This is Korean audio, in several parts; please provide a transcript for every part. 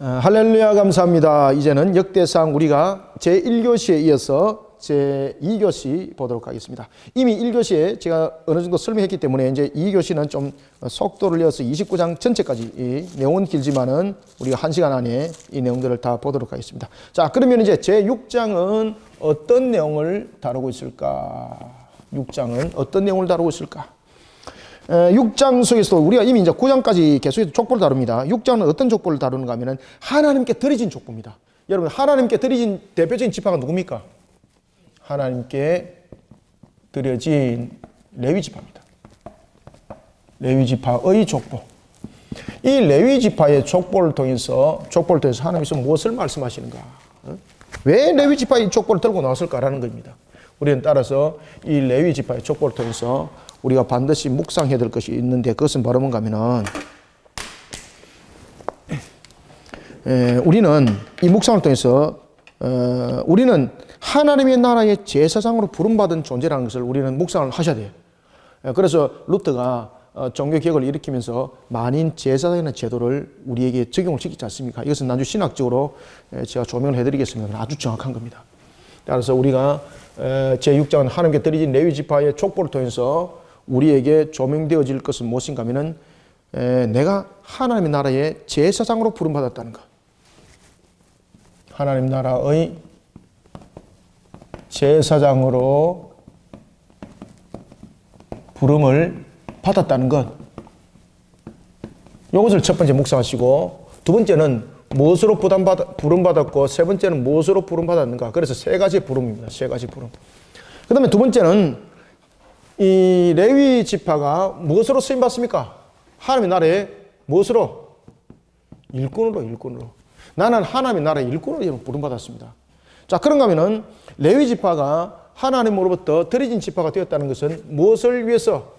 할렐루야 감사합니다. 이제는 역대상 우리가 제1교시에 이어서 제2교시 보도록 하겠습니다. 이미 1교시에 제가 어느 정도 설명했기 때문에 이제 2교시는 좀 속도를 이어서 29장 전체까지, 이 내용은 길지만은 우리가 1시간 안에 이 내용들을 다 보도록 하겠습니다. 자, 그러면 이제 제6장은 어떤 내용을 다루고 있을까? 6장은 어떤 내용을 다루고 있을까? 6장 속에서도 우리가 이미 이제 9장까지 계속해서 족보를 다룹니다. 6장은 어떤 족보를 다루는가 하면은 하나님께 드려진 족보입니다. 여러분, 하나님께 드려진 대표적인 지파가 누굽니까? 하나님께 드려진 레위 지파입니다. 레위 지파의 족보. 이 레위 지파의 족보를 통해서 하나님께서 무엇을 말씀하시는가? 왜 레위 지파의 족보를 들고 나왔을까라는 겁니다. 우리는 따라서 이 레위 지파의 족보를 통해서 우리가 반드시 묵상해야 될 것이 있는데, 그것은 바로 뭔가 하면은 우리는 이 묵상을 통해서 우리는 하나님의 나라의 제사장으로 부름받은 존재라는 것을 우리는 묵상을 하셔야 돼요. 그래서 루터가 종교개혁을 일으키면서 만인 제사장이라는 제도를 우리에게 적용을 시키지 않습니까? 이것은 나중에 신학적으로 제가 조명을 해드리겠습니다. 아주 정확한 겁니다. 따라서 우리가 제6장은 하나님께 드려진 레위 지파의 족보를 통해서 우리에게 조명되어질 것은 무엇인가 하면은 내가 하나님의 나라의 제사장으로 부름받았다는 것. 하나님 나라의 제사장으로 부름을 받았다는 것. 이것을 첫 번째 묵상하시고, 두 번째는 무엇으로 부름받았고, 세 번째는 무엇으로 부름받았는가. 그래서 세 가지 부름입니다. 세 가지 부름. 그 다음에 두 번째는 이 레위 지파가 무엇으로 쓰임받습니까? 하나님의 나라에 무엇으로? 일꾼으로. 나는 하나님의 나라의 일꾼으로 부름받았습니다. 자, 그런가 하면은 레위 지파가 하나님으로부터 드려진 지파가 되었다는 것은 무엇을 위해서?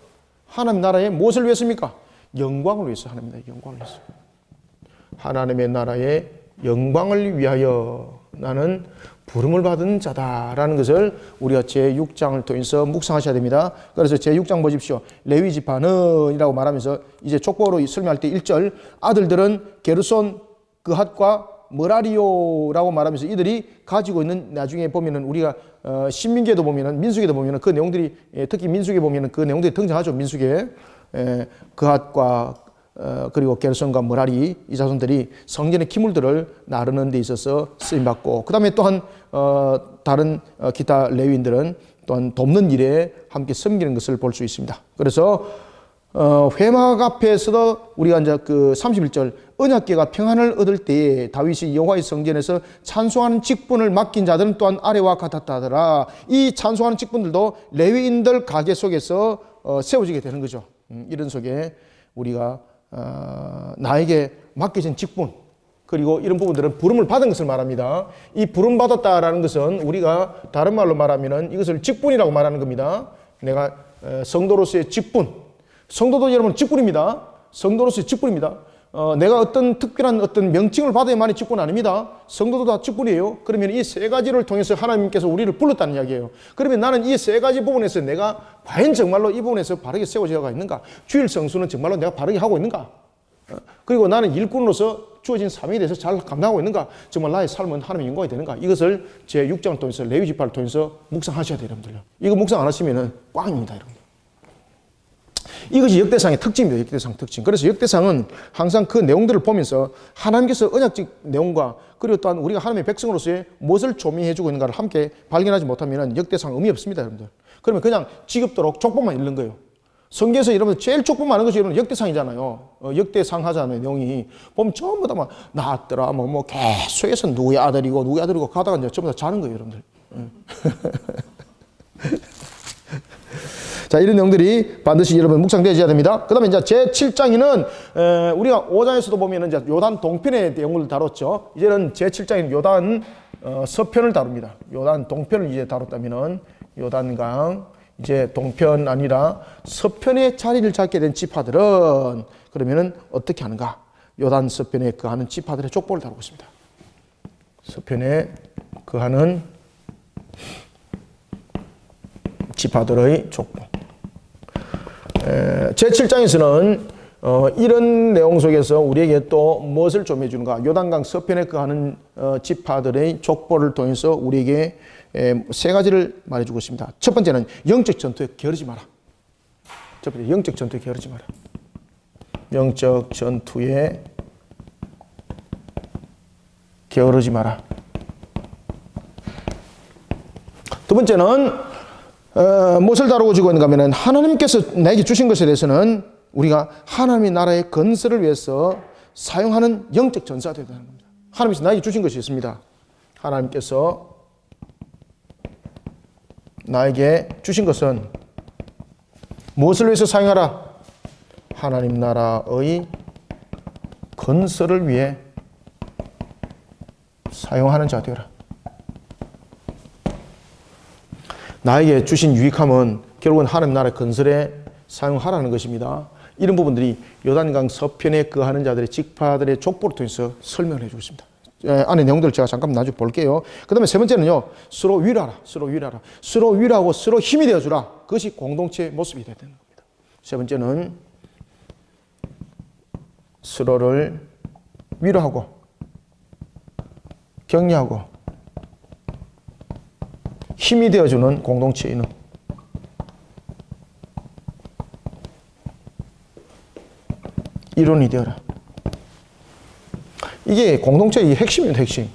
하나님의 나라의 무엇을 위해서입니까? 영광을 위해서. 하나님의 나라의 영광을 위해서. 하나님의 나라의 영광을 위하여 나는 부름을 받은 자다라는 것을 우리가 제6장을 통해서 묵상하셔야 됩니다. 그래서 제6장 보십시오. 레위 지파는 이라고 말하면서 이제 족보로 설명할 때 1절, 아들들은 게르손, 그핫과 머라리오라고 말하면서 이들이 가지고 있는, 나중에 보면은 우리가 신민기에도 보면은, 민수기에도 보면은 그 내용들이, 특히 민수기에 보면은 그 내용들이 등장하죠. 민수기에 그핫과 그리고 게르손과 머라리, 이 자손들이 성전의 기물들을 나르는 데 있어서 쓰임받고, 그 다음에 또한 다른 기타 레위인들은 또한 돕는 일에 함께 섬기는 것을 볼 수 있습니다. 그래서 회막 앞에서도 우리가 이제 그 31절, 언약궤가 평안을 얻을 때에 다윗이 여호와의 성전에서 찬송하는 직분을 맡긴 자들은 또한 아래와 같았다 하더라. 이 찬송하는 직분들도 레위인들 가게 속에서 세워지게 되는 거죠. 이런 속에 우리가 나에게 맡겨진 직분, 그리고 이런 부분들은 부름을 받은 것을 말합니다. 이 부름 받았다라는 것은 우리가 다른 말로 말하면은 이것을 직분이라고 말하는 겁니다. 내가 성도로서의 직분, 성도도 여러분 직분입니다. 성도로서의 직분입니다. 내가 어떤 특별한 어떤 명칭을 받아야만이 직분 아닙니다. 성도도 다 직분이에요. 그러면 이 세 가지를 통해서 하나님께서 우리를 불렀다는 이야기예요. 그러면 나는 이 세 가지 부분에서 내가 과연 정말로 이 부분에서 바르게 세워져가 있는가? 주일 성수는 정말로 내가 바르게 하고 있는가? 그리고 나는 일꾼으로서 주어진 사명에 대해서 잘 감당하고 있는가? 정말 나의 삶은 하나님의 영광이 되는가? 이것을 제6장을 통해서 레위 지파를 통해서 묵상하셔야 돼요, 여러분들요. 이거 묵상 안 하시면은 꽝입니다, 여러분. 이것이 역대상의 특징입니다. 역대상 특징. 그래서 역대상은 항상 그 내용들을 보면서 하나님께서 언약적 내용과, 그리고 또한 우리가 하나님의 백성으로서의 무엇을 조명해주고 있는가를 함께 발견하지 못하면 역대상 의미 없습니다, 여러분들. 그러면 그냥 지겹도록 족보만 읽는 거예요. 성경에서 여러분들 제일 족보 많은 것이 여러분 역대상이잖아요. 역대상 하잖아요, 내용이. 보면 전부 다 막 낳았더라, 계속해서 누구의 아들이고 가다가 이제 전부 다 자는 거예요, 여러분들. 자, 이런 내용들이 반드시 여러분 묵상되어야 됩니다. 그 다음에 이제 제7장에는, 우리가 5장에서도 보면 이제 요단 동편의 내용을 다뤘죠. 이제는 제7장에는 요단 서편을 다룹니다. 요단 동편을 이제 다뤘다면은 요단강, 이제 동편 아니라 서편의 자리를 잡게 된 지파들은 그러면은 어떻게 하는가? 요단 서편에 거하는 지파들의 족보를 다루고 있습니다. 서편에 거하는 지파들의 족보. 제7장에서는 이런 내용 속에서 우리에게 또 무엇을 좀 해주는가? 요단강 서편에 거하는 지파들의 족보를 통해서 우리에게 세 가지를 말해주고 있습니다. 첫 번째는 영적 전투에 게으르지 마라. 첫 번째, 영적 전투에 게으르지 마라. 영적 전투에 게으르지 마라. 두 번째는 무엇을 다루고 주고 있는가 하면 하나님께서 나에게 주신 것에 대해서는 우리가 하나님의 나라의 건설을 위해서 사용하는 영적 전사가 되어야 되는 겁니다. 하나님께서 나에게 주신 것이 있습니다. 하나님께서 나에게 주신 것은 무엇을 위해서 사용하라? 하나님 나라의 건설을 위해 사용하는 자 되어라. 나에게 주신 유익함은 결국은 하나님 나라의 건설에 사용하라는 것입니다. 이런 부분들이 요단강 서편에 거하는 자들의 지파들의 족보를 통해서 설명을 해주고 있습니다. 안에 내용들을 제가 잠깐 나중에 볼게요. 그 다음에 세 번째는요, 서로 위로하라. 서로 위로하라. 서로 위로하고 서로 힘이 되어주라. 그것이 공동체의 모습이 되야 되는 겁니다. 세 번째는 서로를 위로하고 격려하고 힘이 되어주는 공동체인은 이론이 되어라. 이게 공동체의 핵심입니다. 핵심.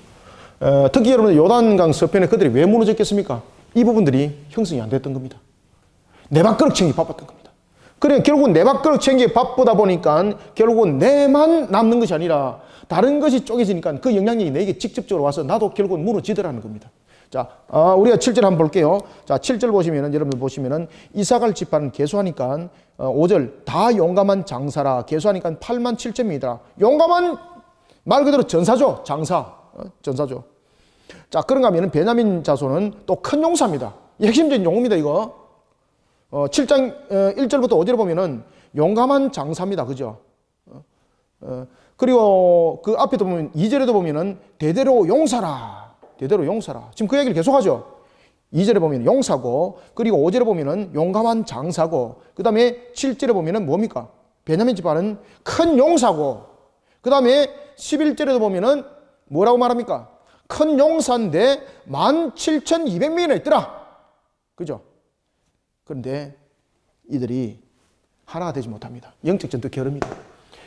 특히 여러분 요단강 서편에 그들이 왜 무너졌겠습니까? 이 부분들이 형성이 안 됐던 겁니다. 내 밥그릇 챙기 바빴던 겁니다. 그래 결국은 내 밥그릇 챙기 바쁘다 보니까 결국은 내만 남는 것이 아니라 다른 것이 쪼개지니까 그 영향력이 내게 직접적으로 와서 나도 결국은 무너지더라는 겁니다. 자, 우리가 7절 한번 볼게요. 자, 7절 보시면은, 여러분들 보시면은, 이사갈 지파는 계수하니까, 5절, 다 용감한 장사라. 계수하니까 8만 7천명이더라. 용감한, 말 그대로 전사죠. 장사. 전사죠. 자, 그런가 하면은, 베냐민 자손은 또 큰 용사입니다. 이 핵심적인 용어입니다, 이거. 7장 1절부터 5절에 보면은, 용감한 장사입니다. 그죠? 그리고 그 앞에도 보면, 2절에도 보면은, 대대로 용사라. 대대로 용사라. 지금 그 얘기를 계속하죠. 2절에 보면 용사고, 그리고 5절에 보면은 용감한 장사고, 그 다음에 7절에 보면은 뭡니까? 베냐민 지파는 큰 용사고, 그 다음에 11절에도 보면은 뭐라고 말합니까? 큰 용사인데 17,200명이나 있더라. 그죠? 그런데 이들이 하나가 되지 못합니다. 영적 전투 게으릅니다.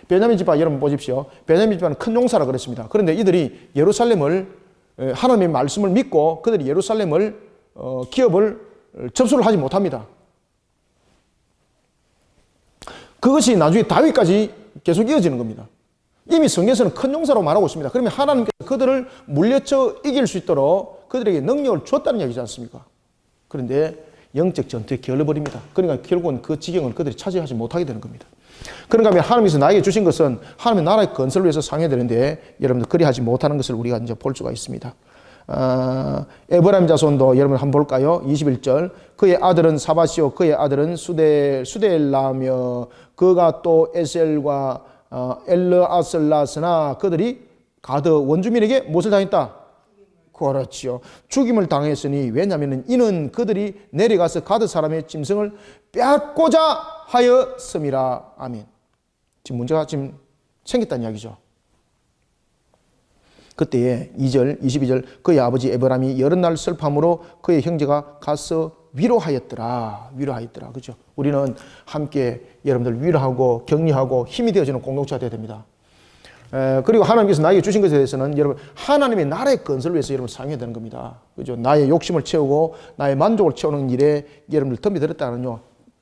베냐민 지파 여러분 보십시오. 베냐민 지파는 큰 용사라 그랬습니다. 그런데 이들이 예루살렘을 하나님의 말씀을 믿고 그들이 예루살렘을 기업을 접수를 하지 못합니다. 그것이 나중에 다윗까지 계속 이어지는 겁니다. 이미 성경에서는 큰 용사로 말하고 있습니다. 그러면 하나님께서 그들을 물리쳐 이길 수 있도록 그들에게 능력을 줬다는 얘기지 않습니까? 그런데 영적 전투에 게을러버립니다. 그러니까 결국은 그 지경을 그들이 차지하지 못하게 되는 겁니다. 그런가 하면 하나님께서 나에게 주신 것은 하나님의 나라의 건설을 위해서 사용해야 되는데 여러분들 그리하지 못하는 것을 우리가 이제 볼 수가 있습니다. 에브라임 자손도 여러분 한번 볼까요? 21절 그의 아들은 사바시오 그의 아들은 수데엘라며 그가 또 에셀과 엘르아슬라스나 그들이 가드 원주민에게 무엇을 당했다? 그렇지요. 죽임을 당했으니 왜냐하면 이는 그들이 내려가서 가드 사람의 짐승을 빼앗고자 하였음이라. 아멘. 지금 문제가 지금 생겼다는 이야기죠. 그때에 2절, 22절 그의 아버지 에브라임이 여러 날 슬픔으로 그의 형제가 가서 위로하였더라. 위로하였더라. 그죠? 우리는 함께 여러분들 위로하고 격려하고 힘이 되어주는 공동체가 되어야 됩니다. 그리고 하나님께서 나에게 주신 것에 대해서는 여러분 하나님의 나라의 건설을 위해서 여러분 사용해야 되는 겁니다. 그죠? 나의 욕심을 채우고 나의 만족을 채우는 일에 여러분들 덤비 들었다는요.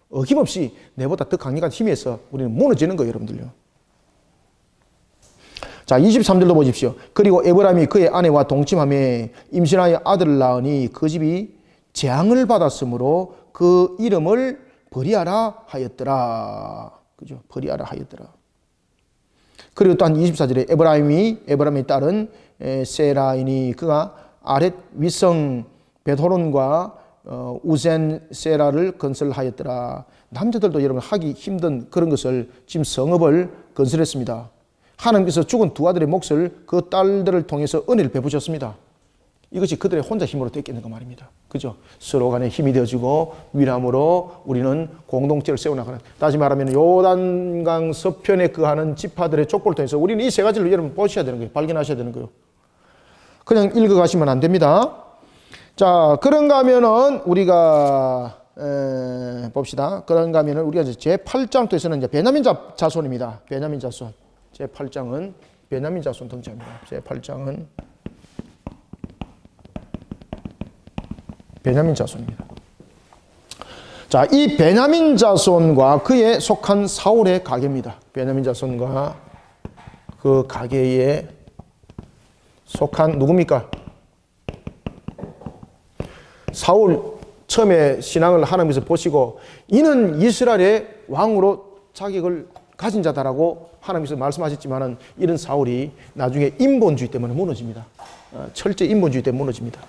어김없이 내보다 더 강력한 힘에 서 우리는 무너지는 거예요, 여러분들요. 자, 23절도 보십시오. 그리고 에브라임이 그의 아내와 동침함에 임신하여 아들을 낳으니 그 집이 재앙을 받았으므로 그 이름을 버리하라 하였더라. 그죠? 버리하라 하였더라. 그리고 또한 24절에 에브라임의 딸은 세라이니 그가 아렛 위성 베토론과 우센 세라를 건설하였더라. 남자들도 여러분 하기 힘든 그런 것을 지금 성읍을 건설했습니다. 하나님께서 죽은 두 아들의 몫을 그 딸들을 통해서 은혜를 베푸셨습니다. 이것이 그들의 혼자 힘으로 됐겠는가 말입니다. 그죠? 서로 간에 힘이 되어지고 위람으로 우리는 공동체를 세워나가는. 다시 말하면 요단강 서편에 거하는 지파들의 족보를 통해서 우리는 이 세 가지를 여러분 보셔야 되는 거예요. 발견하셔야 되는 거예요. 그냥 읽어가시면 안 됩니다. 자, 그런가 하면은 우리가 봅시다. 그런가 하면은 우리가 이제 제8장 통해서는 이제 베냐민 자손입니다. 베냐민 자손. 제8장은 베냐민 자손 등장합니다. 제8장은 베냐민 자손입니다. 자, 이 베냐민 자손과 그에 속한 사울의 가계입니다. 베냐민 자손과 그 가계에 속한 누굽니까? 사울 처음에 신앙을 하나님께서 보시고 이는 이스라엘의 왕으로 자격을 가진 자다라고 하나님께서 말씀하셨지만은 이런 사울이 나중에 인본주의 때문에 무너집니다. 철저히 인본주의 때문에 무너집니다.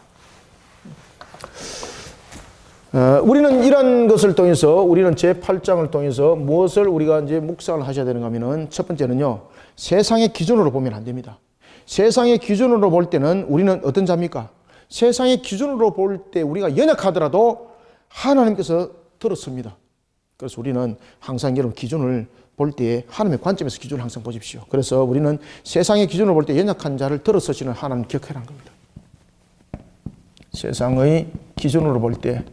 우리는 이런 것을 통해서 우리는 제8장을 통해서 무엇을 우리가 이제 묵상을 하셔야 되는가 하면은 첫 번째는요. 세상의 기준으로 보면 안 됩니다. 세상의 기준으로 볼 때는 우리는 어떤 자입니까? 세상의 기준으로 볼 때 우리가 연약하더라도 하나님께서 들었습니다. 그래서 우리는 항상 여러분 기준을 볼 때 하나님의 관점에서 기준을 항상 보십시오. 그래서 우리는 세상의 기준으로 볼 때 연약한 자를 들어서시는 하나님 기억해라는 겁니다. 세상의 기준으로 볼 때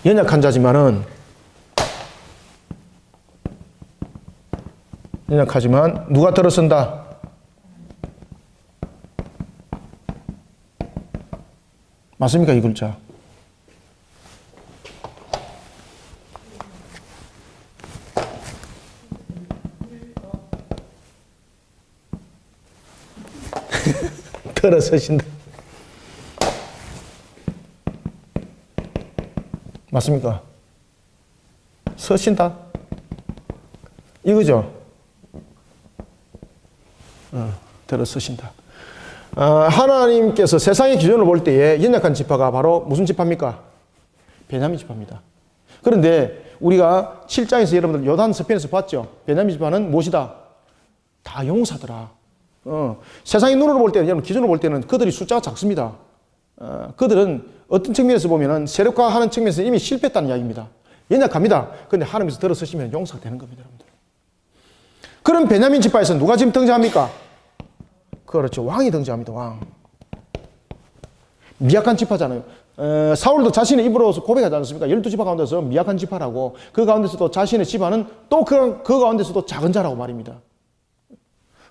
연약한 자지만은 연약하지만 누가 들어선다? 맞습니까? 이 글자. 들어서신다. 맞습니까? 서신다. 이거죠? 들어서신다. 하나님께서 세상의 기준으로 볼 때에 연약한 지파가 바로 무슨 지파입니까? 베냐민 지파입니다. 그런데 우리가 7장에서 여러분들 요단 서편에서 봤죠? 베냐민 지파는 무엇이다? 다 용사더라. 세상의 눈으로 볼 때는, 여러분 기준으로 볼 때는 그들이 숫자가 작습니다. 그들은 어떤 측면에서 보면은 세력화하는 측면에서 이미 실패했다는 이야기입니다. 연약합니다. 그런데 하나님께서 들어서시면 용사가 되는 겁니다, 여러분들. 그럼 베냐민 지파에서 누가 지금 등장합니까? 그렇죠. 왕이 등장합니다. 왕. 미약한 지파잖아요. 사울도 자신의 입으로서 고백하지 않습니까? 12지파 가운데서 미약한 지파라고. 그 가운데서도 자신의 지파는 또 그 가운데서도 작은 자라고 말입니다.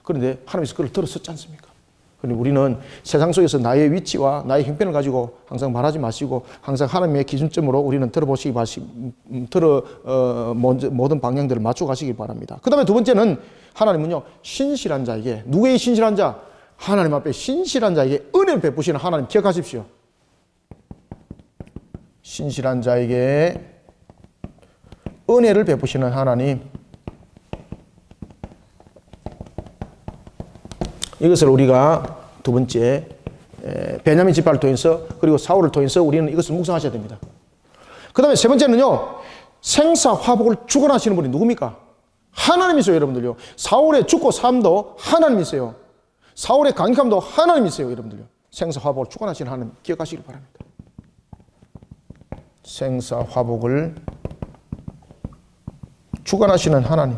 그런데 하나님께서 그걸 들었었지 않습니까? 그런데 우리는 세상 속에서 나의 위치와 나의 형편을 가지고 항상 말하지 마시고 항상 하나님의 기준점으로 우리는 들어보시기 모든 방향들을 맞춰 가시기 바랍니다. 그 다음에 두 번째는 하나님은요, 신실한 자에게, 누구의 신실한 자? 하나님 앞에 신실한 자에게 은혜를 베푸시는 하나님 기억하십시오. 신실한 자에게 은혜를 베푸시는 하나님. 이것을 우리가 두 번째 베냐민 지파를 통해서 그리고 사울을 통해서 우리는 이것을 묵상하셔야 됩니다. 그 다음에 세 번째는요, 생사화복을 주관하시는 분이 누굽니까? 하나님이세요, 여러분들요. 사울의 죽고 삶도 하나님이세요. 사울의 강력함도 하나님이세요, 여러분들요. 생사화복을 주관하시는 하나님 기억하시길 바랍니다. 생사화복을 주관하시는 하나님.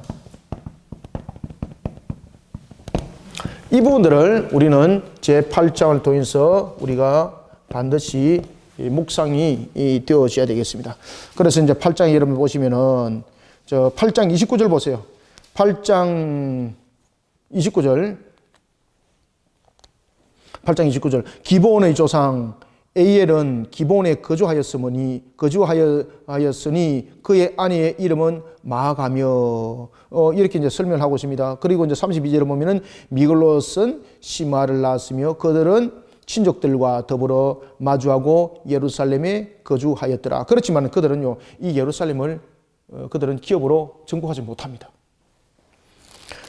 이 부분들을 우리는 제8장을 통해서 우리가 반드시 묵상이 되어져야 되겠습니다. 그래서 이제 8장에 여러분 보시면은 저 8장 29절 보세요. 8장 29절. 8장 29절. 기브온의 조상 에이엘은 기브온에 거주하였으니 그의 아내의 이름은 마가며 이렇게 이제 설명을 하고 있습니다. 그리고 이제 32절에 보면은 미글롯은 시마를 낳았으며 그들은 친족들과 더불어 마주하고 예루살렘에 거주하였더라. 그렇지만 그들은요, 이 예루살렘을 그들은 기업으로 정복하지 못합니다.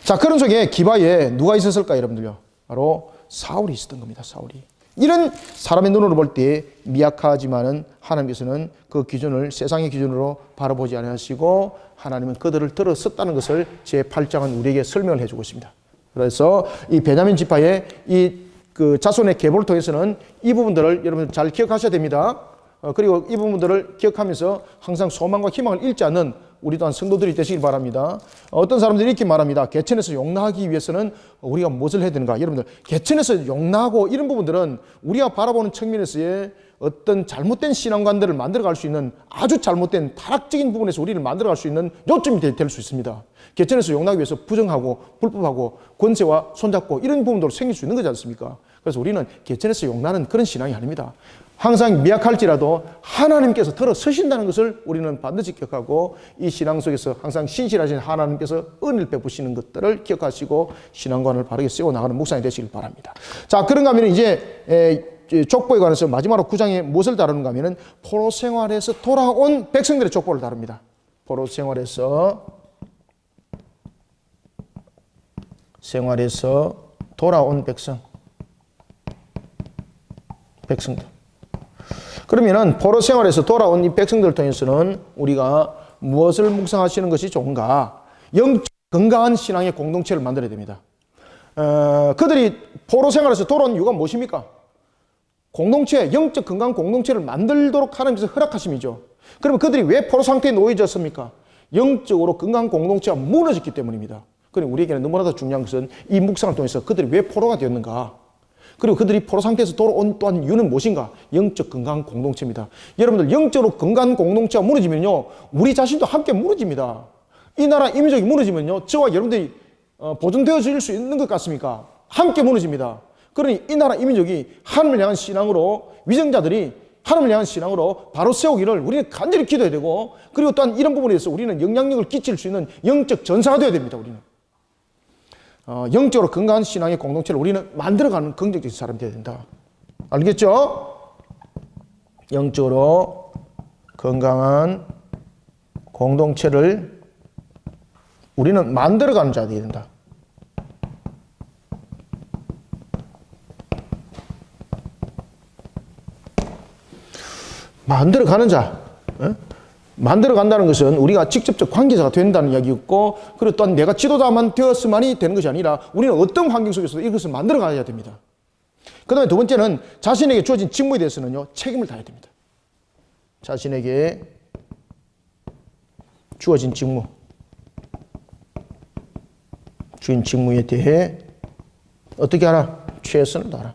자, 그런 속에 기바에 누가 있었을까, 여러분들요? 바로 사울이 있었던 겁니다. 사울이. 이런 사람의 눈으로 볼 때 미약하지만은 하나님께서는 그 기준을 세상의 기준으로 바라보지 않으시고 하나님은 그들을 들었었다는 것을 제8장은 우리에게 설명을 해주고 있습니다. 그래서 이 베냐민 지파의 이 그 자손의 계보를 통해서는 이 부분들을 여러분 잘 기억하셔야 됩니다. 그리고 이 부분들을 기억하면서 항상 소망과 희망을 잃지 않는 우리 또한 성도들이 되시길 바랍니다. 어떤 사람들이 이렇게 말합니다. 개천에서 용나하기 위해서는 우리가 무엇을 해야 되는가? 여러분들, 개천에서 용나하고 이런 부분들은 우리가 바라보는 측면에서의 어떤 잘못된 신앙관들을 만들어갈 수 있는 아주 잘못된 타락적인 부분에서 우리를 만들어갈 수 있는 요점이 될 수 있습니다. 개천에서 용나하기 위해서 부정하고 불법하고 권세와 손잡고 이런 부분도 생길 수 있는 거지 않습니까? 그래서 우리는 개천에서 용나는 그런 신앙이 아닙니다. 항상 미약할지라도 하나님께서 들어서신다는 것을 우리는 반드시 기억하고 이 신앙 속에서 항상 신실하신 하나님께서 은혜를 베푸시는 것들을 기억하시고 신앙관을 바르게 세워나가는 묵상이 되시길 바랍니다. 자, 그런가 하면 이제 족보에 관해서 마지막으로 9장에 무엇을 다루는가 하면 포로 생활에서 돌아온 백성들의 족보를 다룹니다. 포로 생활에서 돌아온 백성들. 그러면은 포로 생활에서 돌아온 이 백성들을 통해서는 우리가 무엇을 묵상하시는 것이 좋은가? 영적 건강한 신앙의 공동체를 만들어야 됩니다. 그들이 포로 생활에서 돌아온 이유가 무엇입니까? 공동체, 영적 건강 공동체를 만들도록 하나님께서 허락하심이죠. 그러면 그들이 왜 포로 상태에 놓여졌습니까? 영적으로 건강한 공동체가 무너졌기 때문입니다. 그럼 우리에게는 너무나도 중요한 것은 이 묵상을 통해서 그들이 왜 포로가 되었는가? 그리고 그들이 포로 상태에서 돌아온 또한 이유는 무엇인가? 영적 건강한 공동체입니다. 여러분들, 영적으로 건강한 공동체가 무너지면요, 우리 자신도 함께 무너집니다. 이 나라 임의적이 무너지면요, 저와 여러분들이 보존되어질 수 있는 것 같습니까? 함께 무너집니다. 그러니 이 나라 임의적이 하나님을 향한 신앙으로, 위정자들이 하나님을 향한 신앙으로 바로 세우기를 우리는 간절히 기도해야 되고, 그리고 또한 이런 부분에 대해서 우리는 영향력을 끼칠 수 있는 영적 전사가 되어야 됩니다. 우리는 영적으로 건강한 신앙의 공동체를 우리는 만들어가는 긍정적인 사람이 되어야 된다. 알겠죠? 영적으로 건강한 공동체를 우리는 만들어가는 자가 되어야 된다. 만들어가는 자. 만들어간다는 것은 우리가 직접적 관계자가 된다는 이야기였고, 그리고 또한 내가 지도자만 되었으만이 되는 것이 아니라 우리는 어떤 환경 속에서도 이것을 만들어가야 됩니다. 그 다음에 두 번째는 자신에게 주어진 직무에 대해서는요, 책임을 다해야 됩니다. 자신에게 주어진 직무에 대해 어떻게 하라? 최선을 다하라.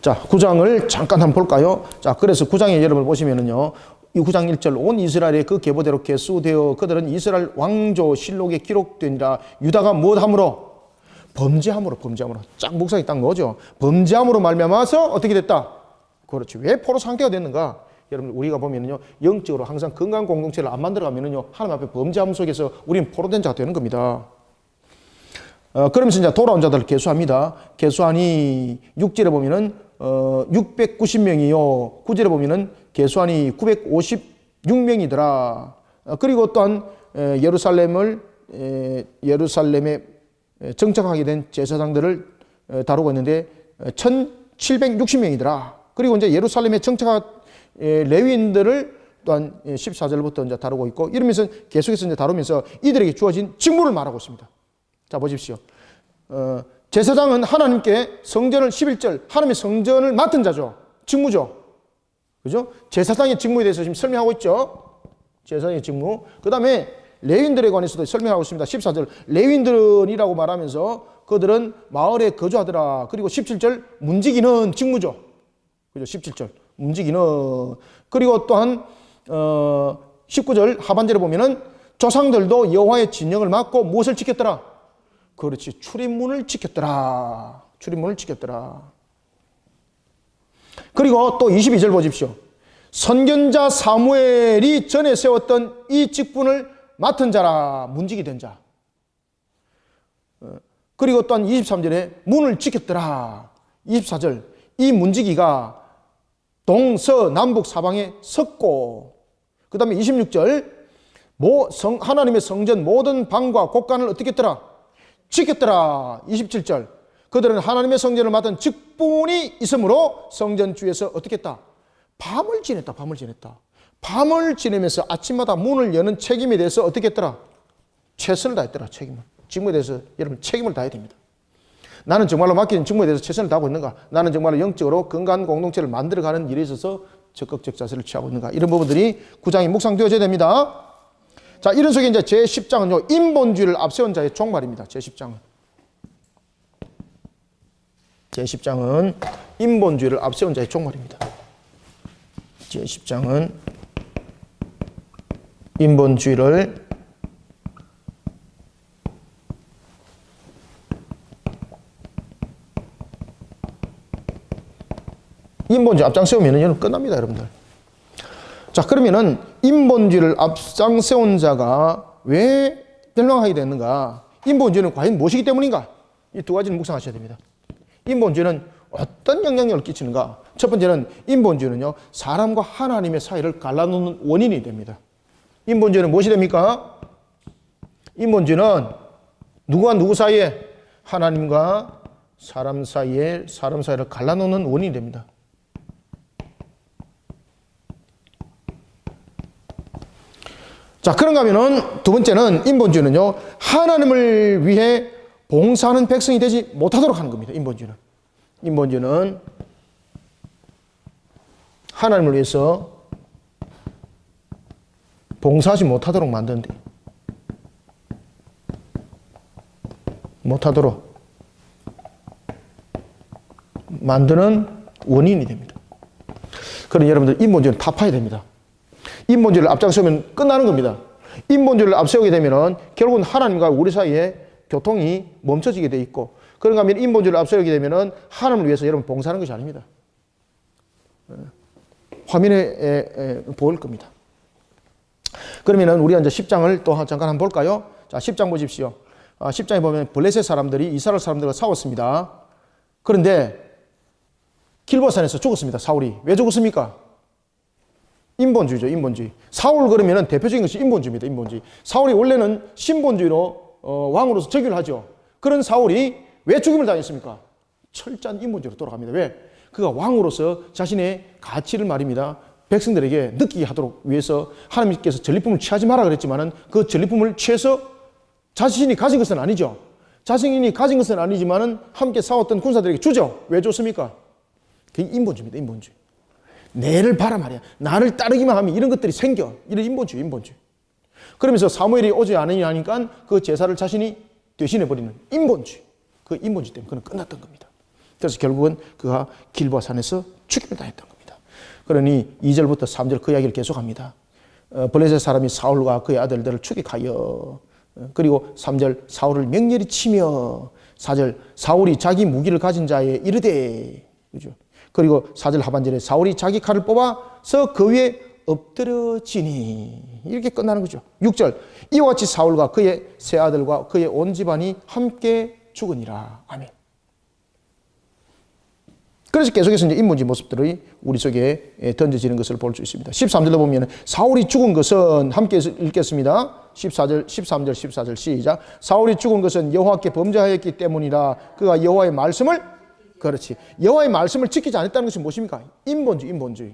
자, 9장을 잠깐 한번 볼까요? 자, 그래서 9장에 여러분 보시면은요, 이 9장 1절, 온 이스라엘의 그 계보대로 계수되어 그들은 이스라엘 왕조 실록에 기록되니라. 유다가 무엇함으로? 범죄함으로. 쫙 묵상이 딱 넣어죠. 범죄함으로 말미암아서 어떻게 됐다? 그렇지. 왜 포로 상태가 됐는가? 여러분, 우리가 보면은요, 영적으로 항상 건강한 공동체를 안 만들어가면은요, 하나님 앞에 범죄함 속에서 우리는 포로된 자가 되는 겁니다. 그러면서 이제 돌아온 자들을 계수합니다. 계수하니 6절에 보면은 690명이요. 9절에 보면은 계수하니 956명이더라. 그리고 또한 예루살렘에 정착하게 된 제사장들을 다루고 있는데 1760명이더라. 그리고 이제 예루살렘에 정착한 레위인들을 또한 14절부터 이제 다루고 있고, 이러면서 계속해서 이제 다루면서 이들에게 주어진 직무를 말하고 있습니다. 자, 보십시오. 제사장은 하나님께 성전을 11절, 하나님의 성전을 맡은 자죠. 직무죠. 그죠? 제사장의 직무에 대해서 지금 설명하고 있죠. 제사장의 직무. 그 다음에 레위인들에 관해서도 설명하고 있습니다. 14절. 레위인들이라고 말하면서 그들은 마을에 거주하더라. 그리고 17절, 문지기는 직무죠. 그죠? 17절. 문지기는. 그리고 또한, 19절 하반절에 보면은 조상들도 여호와의 진영을 맡고 무엇을 지켰더라? 그렇지. 출입문을 지켰더라. 그리고 또 22절 보십시오. 선견자 사무엘이 전에 세웠던 이 직분을 맡은 자라. 문지기 된 자. 그리고 또한 23절에 문을 지켰더라. 24절. 이 문지기가 동서남북 사방에 섰고, 그 다음에 26절. 하나님의 성전 모든 방과 곳간을 어떻게 했더라? 지켰더라. 27절. 그들은 하나님의 성전을 맡은 직분이 있으므로 성전 주에서 어떻게 했다? 밤을 지냈다. 밤을 지내면서 아침마다 문을 여는 책임에 대해서 어떻게 했더라? 최선을 다했더라. 책임을. 직무에 대해서 여러분 책임을 다해야 됩니다. 나는 정말로 맡기는 직무에 대해서 최선을 다하고 있는가? 나는 정말로 영적으로 건강한 공동체를 만들어가는 일에 있어서 적극적 자세를 취하고 있는가? 이런 부분들이 9장이 묵상되어져야 됩니다. 자, 이런 속에 이제 제10장은요, 인본주의를 앞세운 자의 종말입니다. 제10장은 인본주의를 앞세운 자의 종말입니다. 제10장은 인본주의를 앞장세우면 이는 끝납니다, 여러분들. 자, 그러면은 인본주의를 앞장세운 자가 왜 멸망하게 됐는가? 인본주의는 과연 무엇이기 때문인가? 이 두 가지를 묵상하셔야 됩니다. 인본주의는 어떤 영향력을 끼치는가? 첫 번째는 인본주의는요, 사람과 하나님의 사이를 갈라놓는 원인이 됩니다. 인본주의는 무엇이 됩니까? 인본주의는 누구와 누구 사이에? 하나님과 사람 사이를 갈라놓는 원인이 됩니다. 자, 그런가 하면은 두 번째는 인본주의는요, 하나님을 위해 봉사하는 백성이 되지 못하도록 하는 겁니다. 인본주의는 하나님을 위해서 봉사하지 못하도록 만드는 원인이 됩니다. 그러니 여러분들 인본주의는 타파해야 됩니다. 인본주의를 앞장서면 끝나는 겁니다. 인본주의를 앞세우게 되면 결국은 하나님과 우리 사이에 교통이 멈춰지게 돼 있고, 그런가 하면 인본주의를 앞세우게 되면 하나님을 위해서 여러분 봉사하는 것이 아닙니다. 화면에 보일 겁니다. 그러면 우리가 이제 10장을 또 잠깐 한번 볼까요? 자, 10장 보십시오. 10장에 보면 블레셋 사람들이 이스라엘 사람들과 싸웠습니다. 그런데 길보아산에서 죽었습니다. 사울이. 왜 죽었습니까? 인본주의죠, 인본주의. 사울 그러면 대표적인 것이 인본주의입니다, 인본주의. 사울이 원래는 신본주의로 왕으로서 즉위를 하죠. 그런 사울이 왜 죽임을 당했습니까? 철저한 인본주의로 돌아갑니다. 왜? 그가 왕으로서 자신의 가치를 말입니다, 백성들에게 느끼게 하도록 위해서 하나님께서 전리품을 취하지 마라 그랬지만은 그 전리품을 취해서 자신이 가진 것은 아니죠. 자신이 가진 것은 아니지만은 함께 싸웠던 군사들에게 주죠. 왜 줬습니까? 그게 인본주의입니다, 인본주의. 내를 봐라 말이야. 나를 따르기만 하면 이런 것들이 생겨. 이런 인본주의. 그러면서 사무엘이 오지 않으니까 그 제사를 자신이 대신해버리는 인본주의. 그 인본주의 때문에 그는 끝났던 겁니다. 그래서 결국은 그가 길보아산에서 죽임을 당했던 겁니다. 그러니 2절부터 3절 그 이야기를 계속합니다. 블레셋 사람이 사울과 그의 아들들을 추격하여, 그리고 3절 사울을 맹렬히 치며, 4절 사울이 자기 무기를 가진 자에 이르되, 그죠? 그리고 4절 하반절에 사울이 자기 칼을 뽑아서 그 위에 엎드려지니, 이렇게 끝나는 거죠. 6절 이와 같이 사울과 그의 세 아들과 그의 온 집안이 함께 죽으니라. 아멘. 그래서 계속해서 이제 인본주의 모습들이 우리 속에 던져지는 것을 볼 수 있습니다. 13절로 보면 사울이 죽은 것은, 함께 읽겠습니다. 13절 14절 시작. 사울이 죽은 것은 여호와께 범죄하였기 때문이라. 그가 여호와의 말씀을, 그렇지, 여호와의 말씀을 지키지 않았다는 것이 무엇입니까? 인본주의.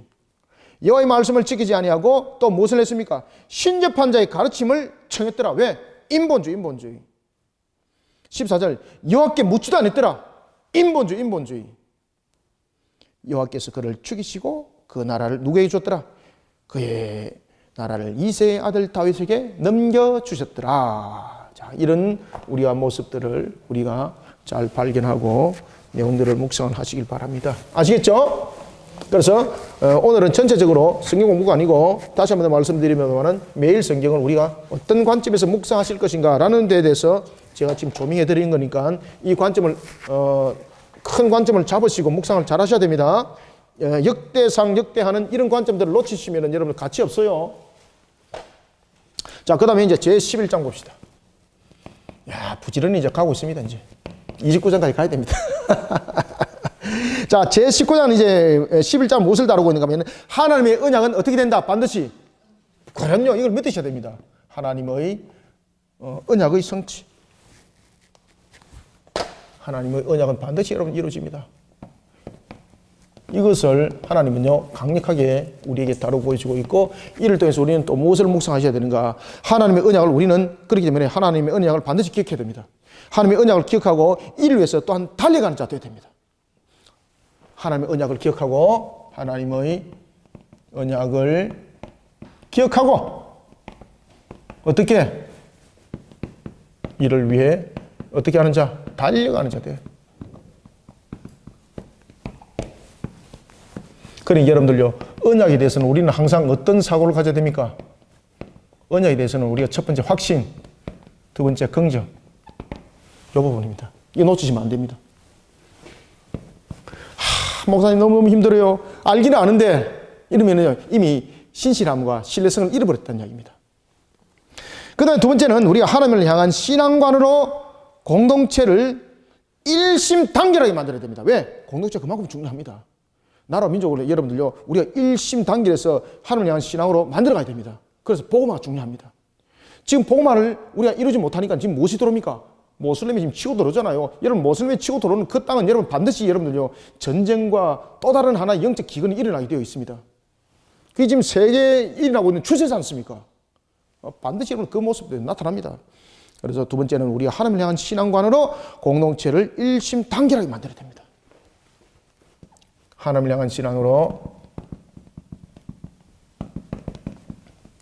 여호와의 말씀을 지키지 아니하고 또 무엇을 했습니까? 신접한 자의 가르침을 청했더라. 왜? 인본주의. 14절 여호와께 묻지도 않았더라. 인본주의. 여호와께서 그를 죽이시고 그 나라를 누구에게 줬더라? 그의 나라를 이새의 아들 다윗에게 넘겨주셨더라. 자, 이런 우리와 모습들을 우리가 잘 발견하고 내용들을 묵상을 하시길 바랍니다. 아시겠죠? 그래서 오늘은 전체적으로 성경 공부가 아니고, 다시 한번 말씀드리면 매일 성경을 우리가 어떤 관점에서 묵상하실 것인가 라는 데에 대해서 제가 지금 조명해 드리는 거니까 이 관점을 큰 관점을 잡으시고 묵상을 잘 하셔야 됩니다. 역대상 역대하는 이런 관점들을 놓치시면 여러분 가치 없어요. 자, 그 다음에 이제 제11장 봅시다. 야, 부지런히 이제 가고 있습니다. 이제 29장까지 가야 됩니다. 자, 제19장 이제 11장 무엇을 다루고 있는가 하면, 하나님의 언약은 어떻게 된다? 반드시. 그럼요, 이걸 믿으셔야 됩니다. 하나님의 언약의 성취. 하나님의 언약은 반드시 여러분 이루어집니다. 이것을 하나님은요 강력하게 우리에게 다루고 보여주고 있고, 이를 통해서 우리는 또 무엇을 묵상하셔야 되는가? 하나님의 언약을 우리는 그렇기 때문에 하나님의 언약을 반드시 기억해야 됩니다. 하나님의 언약을 기억하고 이를 위해서 또한 달려가는 자 되어야 됩니다. 하나님의 언약을 기억하고 하나님의 언약을 기억하고 어떻게? 이를 위해 어떻게 하는 자? 달려가는 자 돼요. 그러니 여러분들요, 언약에 대해서는 우리는 항상 어떤 사고를 가져야 됩니까? 언약에 대해서는 우리가 첫 번째 확신, 두 번째 긍정, 이 부분입니다. 이거 놓치시면 안 됩니다. 목사님 너무 힘들어요. 알기는 아는데 이러면요 이미 신실함과 신뢰성을 잃어버렸다는 이야기입니다. 그 다음에 두 번째는 우리가 하나님을 향한 신앙관으로 공동체를 일심단결하게 만들어야 됩니다. 왜? 공동체가 그만큼 중요합니다. 나라 민족을 여러분들요, 우리가 일심단결해서 하나님을 향한 신앙으로 만들어가야 됩니다. 그래서 복음화가 중요합니다. 지금 복음화를 우리가 이루지 못하니까 지금 무엇이 들어옵니까? 모슬림이 지금 치고 들어오잖아요. 여러분, 모슬림이 치고 들어오는 그 땅은 여러분 반드시 여러분들요, 전쟁과 또 다른 하나의 영적 기근이 일어나게 되어 있습니다. 그게 지금 세계에 일어나고 있는 추세지 않습니까? 반드시 여러분 그 모습들이 나타납니다. 그래서 두 번째는 우리가 하나님을 향한 신앙관으로 공동체를 일심단결하게 만들어야 됩니다. 하나님을 향한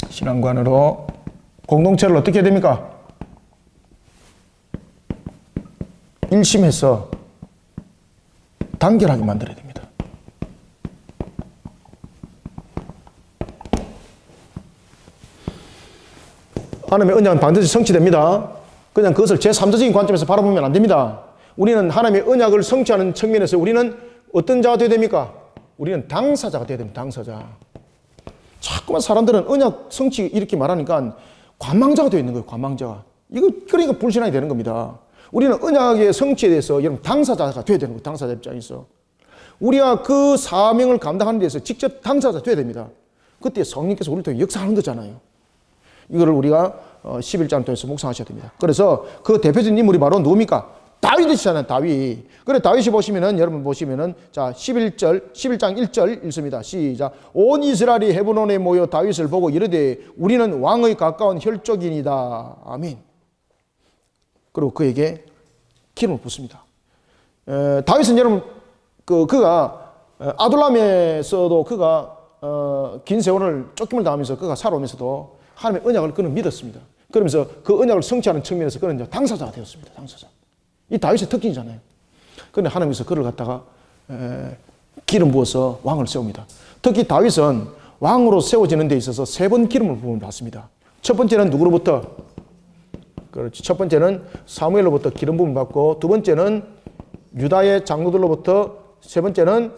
신앙관으로 공동체를 어떻게 해야 됩니까? 일심해서 단결하게 만들어야 됩니다. 하나님의 언약은 반드시 성취됩니다. 그냥 그것을 제3자적인 관점에서 바라보면 안 됩니다. 우리는 하나님의 언약을 성취하는 측면에서 우리는 어떤 자가 되어야 됩니까? 우리는 당사자가 되어야 됩니다. 당사자. 자꾸만 사람들은 언약 성취 이렇게 말하니까 관망자가 되어 있는 거예요. 관망자가. 이거 그러니까 불신앙이 되는 겁니다. 우리는 언약의 성취에 대해서 여러분 당사자가 되어야 되는 거예요. 당사자 입장에서. 우리가 그 사명을 감당하는 데서 직접 당사자가 되어야 됩니다. 그때 성령께서 우리를 통해 역사하는 거잖아요. 이거를 우리가 11장을 통해서 묵상하셔야 됩니다. 그래서 그 대표적인 인물이 바로 누굽니까? 다윗이잖아요. 다윗. 그래 다윗이 보시면은 여러분 보시면은 자 11장 1절 읽습니다. 시작. 온 이스라엘이 헤브론에 모여 다윗을 보고 이르되 우리는 왕의 가까운 혈족이니이다. 아멘. 그리고 그에게 기름을 붓습니다. 다윗은 여러분 그가 아둘람에서도 그가 긴 세월을 쫓김을 당하면서 그가 살아오면서도 하나님의 언약을 그는 믿었습니다. 그러면서 그 언약을 성취하는 측면에서 그는 이제 당사자가 되었습니다. 당사자. 이 다윗의 특징이잖아요. 그런데 하나님께서 그를 갖다가 기름 부어서 왕을 세웁니다. 특히 다윗은 왕으로 세워지는 데 있어서 3번 기름을 부음을 받습니다. 첫 번째는 누구로부터? 그렇지. 첫 번째는 사무엘로부터 기름 부음을 받고, 두 번째는 유다의 장로들로부터, 세 번째는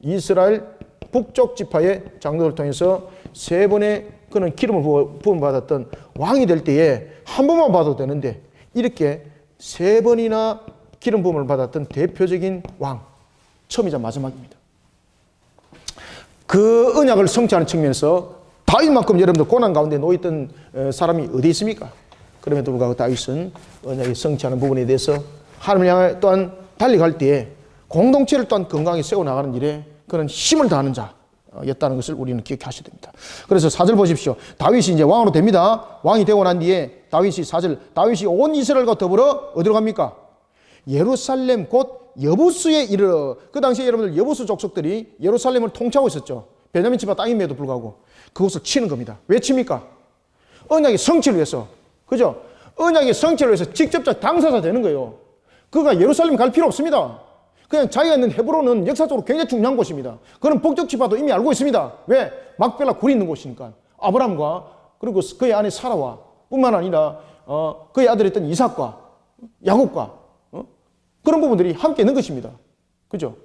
이스라엘 북쪽 지파의 장로들을 통해서 3번의 그는 기름을 부음 받았던 왕이 될 때에 한 번만 받아도 되는데 이렇게 3번이나 기름 부음을 받았던 대표적인 왕, 처음이자 마지막입니다. 그 언약을 성취하는 측면에서 다윗만큼 여러분들 고난 가운데 놓여있던 사람이 어디 있습니까? 그럼에도 불구하고 다윗은 언약을 성취하는 부분에 대해서 하나님을 향해 또한 달려갈 때에 공동체를 또한 건강히 세워나가는 일에 그는 힘을 다하는 자였다는 것을 우리는 기억하셔야 됩니다. 그래서 4절 보십시오. 다윗이 이제 왕으로 됩니다. 왕이 되고 난 뒤에 다윗이 4절, 다윗이 온 이스라엘과 더불어 어디로 갑니까? 예루살렘 곧 여부수에 이르러. 그 당시에 여러분들 여부수 족속들이 예루살렘을 통치하고 있었죠. 베냐민 지파 땅임에도 불구하고 그곳을 치는 겁니다. 왜 칩니까? 언약의 성취를 위해서. 그죠? 언약의 성취를 위해서 직접적 당사자 되는 거예요. 그가 예루살렘 갈 필요 없습니다. 그냥 자기가 있는 헤브론은 역사적으로 굉장히 중요한 곳입니다. 그는 북쪽 지파도 이미 알고 있습니다. 왜? 막벨라 굴이 있는 곳이니까. 아브람과 그리고 그의 아내 사라와 뿐만 아니라 그의 아들이었던 이삭과 야곱과 그런 부분들이 함께 있는 것입니다. 그죠?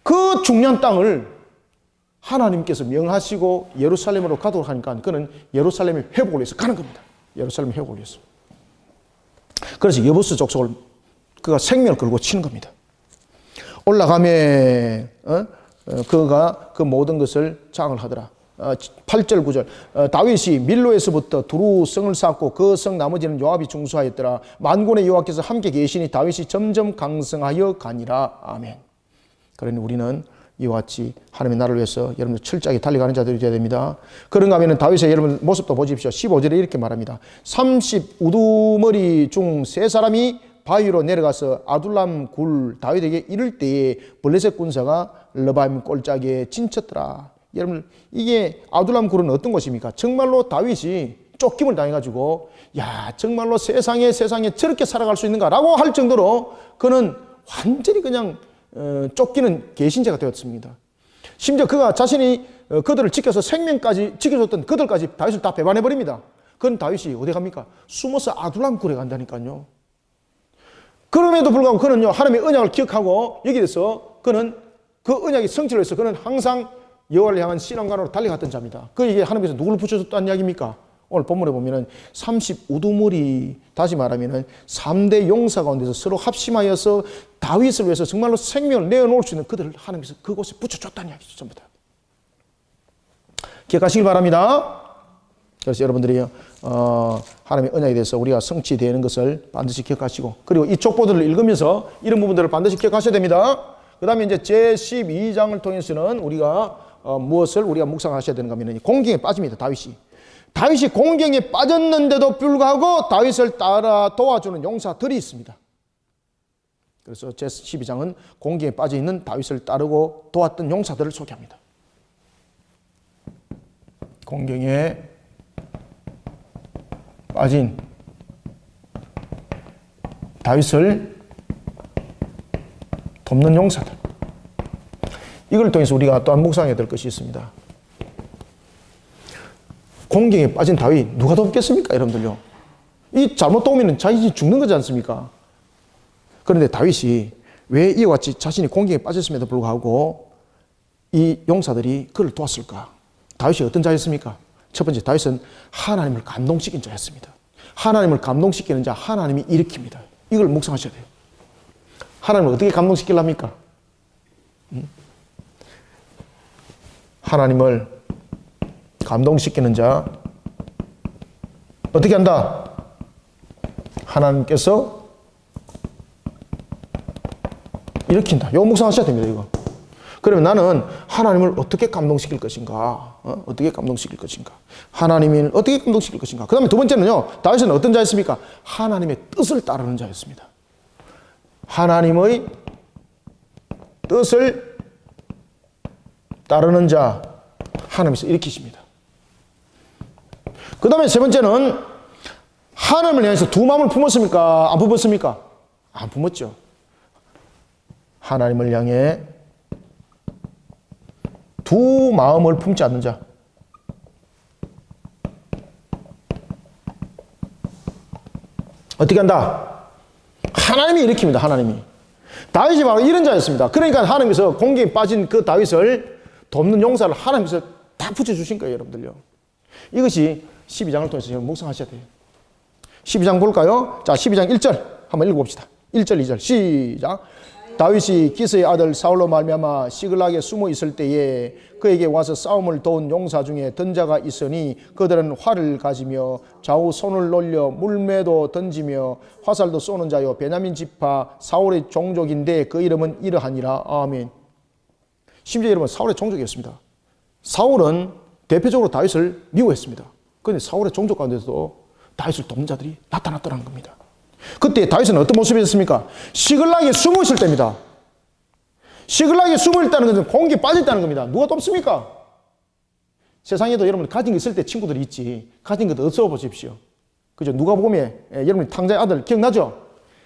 그 중요한 땅을 하나님께서 명하시고 예루살렘으로 가도록 하니까 그는 예루살렘의 회복을 위해서 가는 겁니다. 예루살렘의 회복을 위해서. 그래서 여부수 족속을 그가 생명을 걸고 치는 겁니다. 올라가며 그가 그 모든 것을 장을 하더라. 8절 9절 다윗이 밀로에서부터 두루 성을 쌓고 그 성 나머지는 요압이 중수하였더라. 만군의 여호와께서 함께 계시니 다윗이 점점 강성하여 가니라. 아멘. 그러니 우리는 이와 같이 하나님의 나라를 위해서 여러분들 철저하게 달려가는 자들이 되어야 됩니다. 그런가 하면 다윗의 여러분 모습도 보십시오. 15절에 이렇게 말합니다. 30 우두머리 중 세 사람이 바위로 내려가서 아둘람 굴 다윗에게 이를 때에 블레셋 군사가 르바임 골짜기에 진쳤더라. 여러분 이게 아둘람 굴은 어떤 곳입니까? 정말로 다윗이 쫓김을 당해가지고 야 정말로 세상에 저렇게 살아갈 수 있는가라고 할 정도로 그는 완전히 그냥 쫓기는 개신자가 되었습니다. 심지어 그가 자신이 그들을 지켜서 생명까지 지켜줬던 그들까지 다윗을 다 배반해버립니다. 그건 다윗이 어디 갑니까? 숨어서 아둘람 굴에 간다니까요. 그럼에도 불구하고 그는요 하나님의 언약을 기억하고 여기 대해서 그는 그 언약이 성취를 해서 그는 항상 여호와를 향한 신앙관으로 달려갔던 자입니다. 그에게 하나님께서 누구를 붙여줬다는 이야기입니까? 오늘 본문에 보면은 30 우두머리, 다시 말하면은 3대 용사 가운데서 서로 합심하여서 다윗을 위해서 정말로 생명을 내어놓을 수 있는 그들을 하나님께서 그곳에 붙여줬다는 이야기죠. 전부 다. 기억하시길 바랍니다. 그래서 여러분들이 하나님의 언약에 대해서 우리가 성취되는 것을 반드시 기억하시고, 그리고 이 족보들을 읽으면서 이런 부분들을 반드시 기억하셔야 됩니다. 그 다음에 이제 제12장을 통해서는 우리가 무엇을 우리가 묵상하셔야 되는가 하면 공경에 빠집니다. 다윗이 공경에 빠졌는데도 불구하고 다윗을 따라 도와주는 용사들이 있습니다. 그래서 제12장은 공경에 빠져있는 다윗을 따르고 도왔던 용사들을 소개합니다. 공경에 빠진 다윗을 돕는 용사들. 이걸 통해서 우리가 또한 묵상해야 될 것이 있습니다. 공경에 빠진 다윗 누가 돕겠습니까? 여러분들요. 이 잘못 도우면 자신이 죽는 거지 않습니까? 그런데 다윗이 왜 이와 같이 자신이 공경에 빠졌음에도 불구하고 이 용사들이 그를 도왔을까? 다윗이 어떤 자였습니까? 첫 번째, 다윗은 하나님을 감동시킨 자였습니다. 하나님을 감동시키는 자, 하나님이 일으킵니다. 이걸 묵상하셔야 돼요. 하나님을 어떻게 감동시키려합니까? 하나님을 감동시키는 자 어떻게 한다? 하나님께서 일으킨다. 이거 묵상하셔야 됩니다. 이거. 그러면 나는 하나님을 어떻게 감동시킬 것인가? 어떻게 감동시킬 것인가? 하나님을 어떻게 감동시킬 것인가? 그 다음에 두 번째는요, 다윗은 어떤 자였습니까? 하나님의 뜻을 따르는 자였습니다. 하나님의 뜻을 따르는 자, 하나님께서 일으키십니다. 그 다음에 세 번째는 하나님을 향해서 두 마음을 품었습니까? 안 품었습니까? 안 품었죠. 하나님을 향해 두 마음을 품지 않는 자. 어떻게 한다? 하나님이 일으킵니다. 하나님이. 다윗이 바로 이런 자였습니다. 그러니까 하나님께서 공경에 빠진 그 다윗을 돕는 용사를 하나님께서 다 붙여주신 거예요. 여러분들요. 이것이 12장을 통해서 여러분 묵상하셔야 돼요. 12장 볼까요? 자, 12장 1절 한번 읽어봅시다. 1절, 2절 시작. 다윗이 기스의 아들 사울로 말미암아 시글락에 숨어 있을 때에 그에게 와서 싸움을 도운 용사 중에 던자가 있으니 그들은 활을 가지며 좌우 손을 놀려 물매도 던지며 화살도 쏘는 자요 베냐민 지파 사울의 종족인데 그 이름은 이러하니라. 아멘. 심지어 여러분 사울의 종족이었습니다. 사울은 대표적으로 다윗을 미워했습니다. 그런데 사울의 종족 가운데서도 다윗을 돕는 자들이 나타났다는 겁니다. 그때 다윗은 어떤 모습이었습니까? 시글락에 숨어 있을 때입니다. 시글락에 숨어 있다는 것은 공기에 빠져있다는 겁니다. 누가 돕습니까? 세상에도 여러분 가진 거 있을 때 친구들이 있지. 가진 것도 없어 보십시오. 그죠? 누가복음에 여러분 탕자의 아들 기억나죠?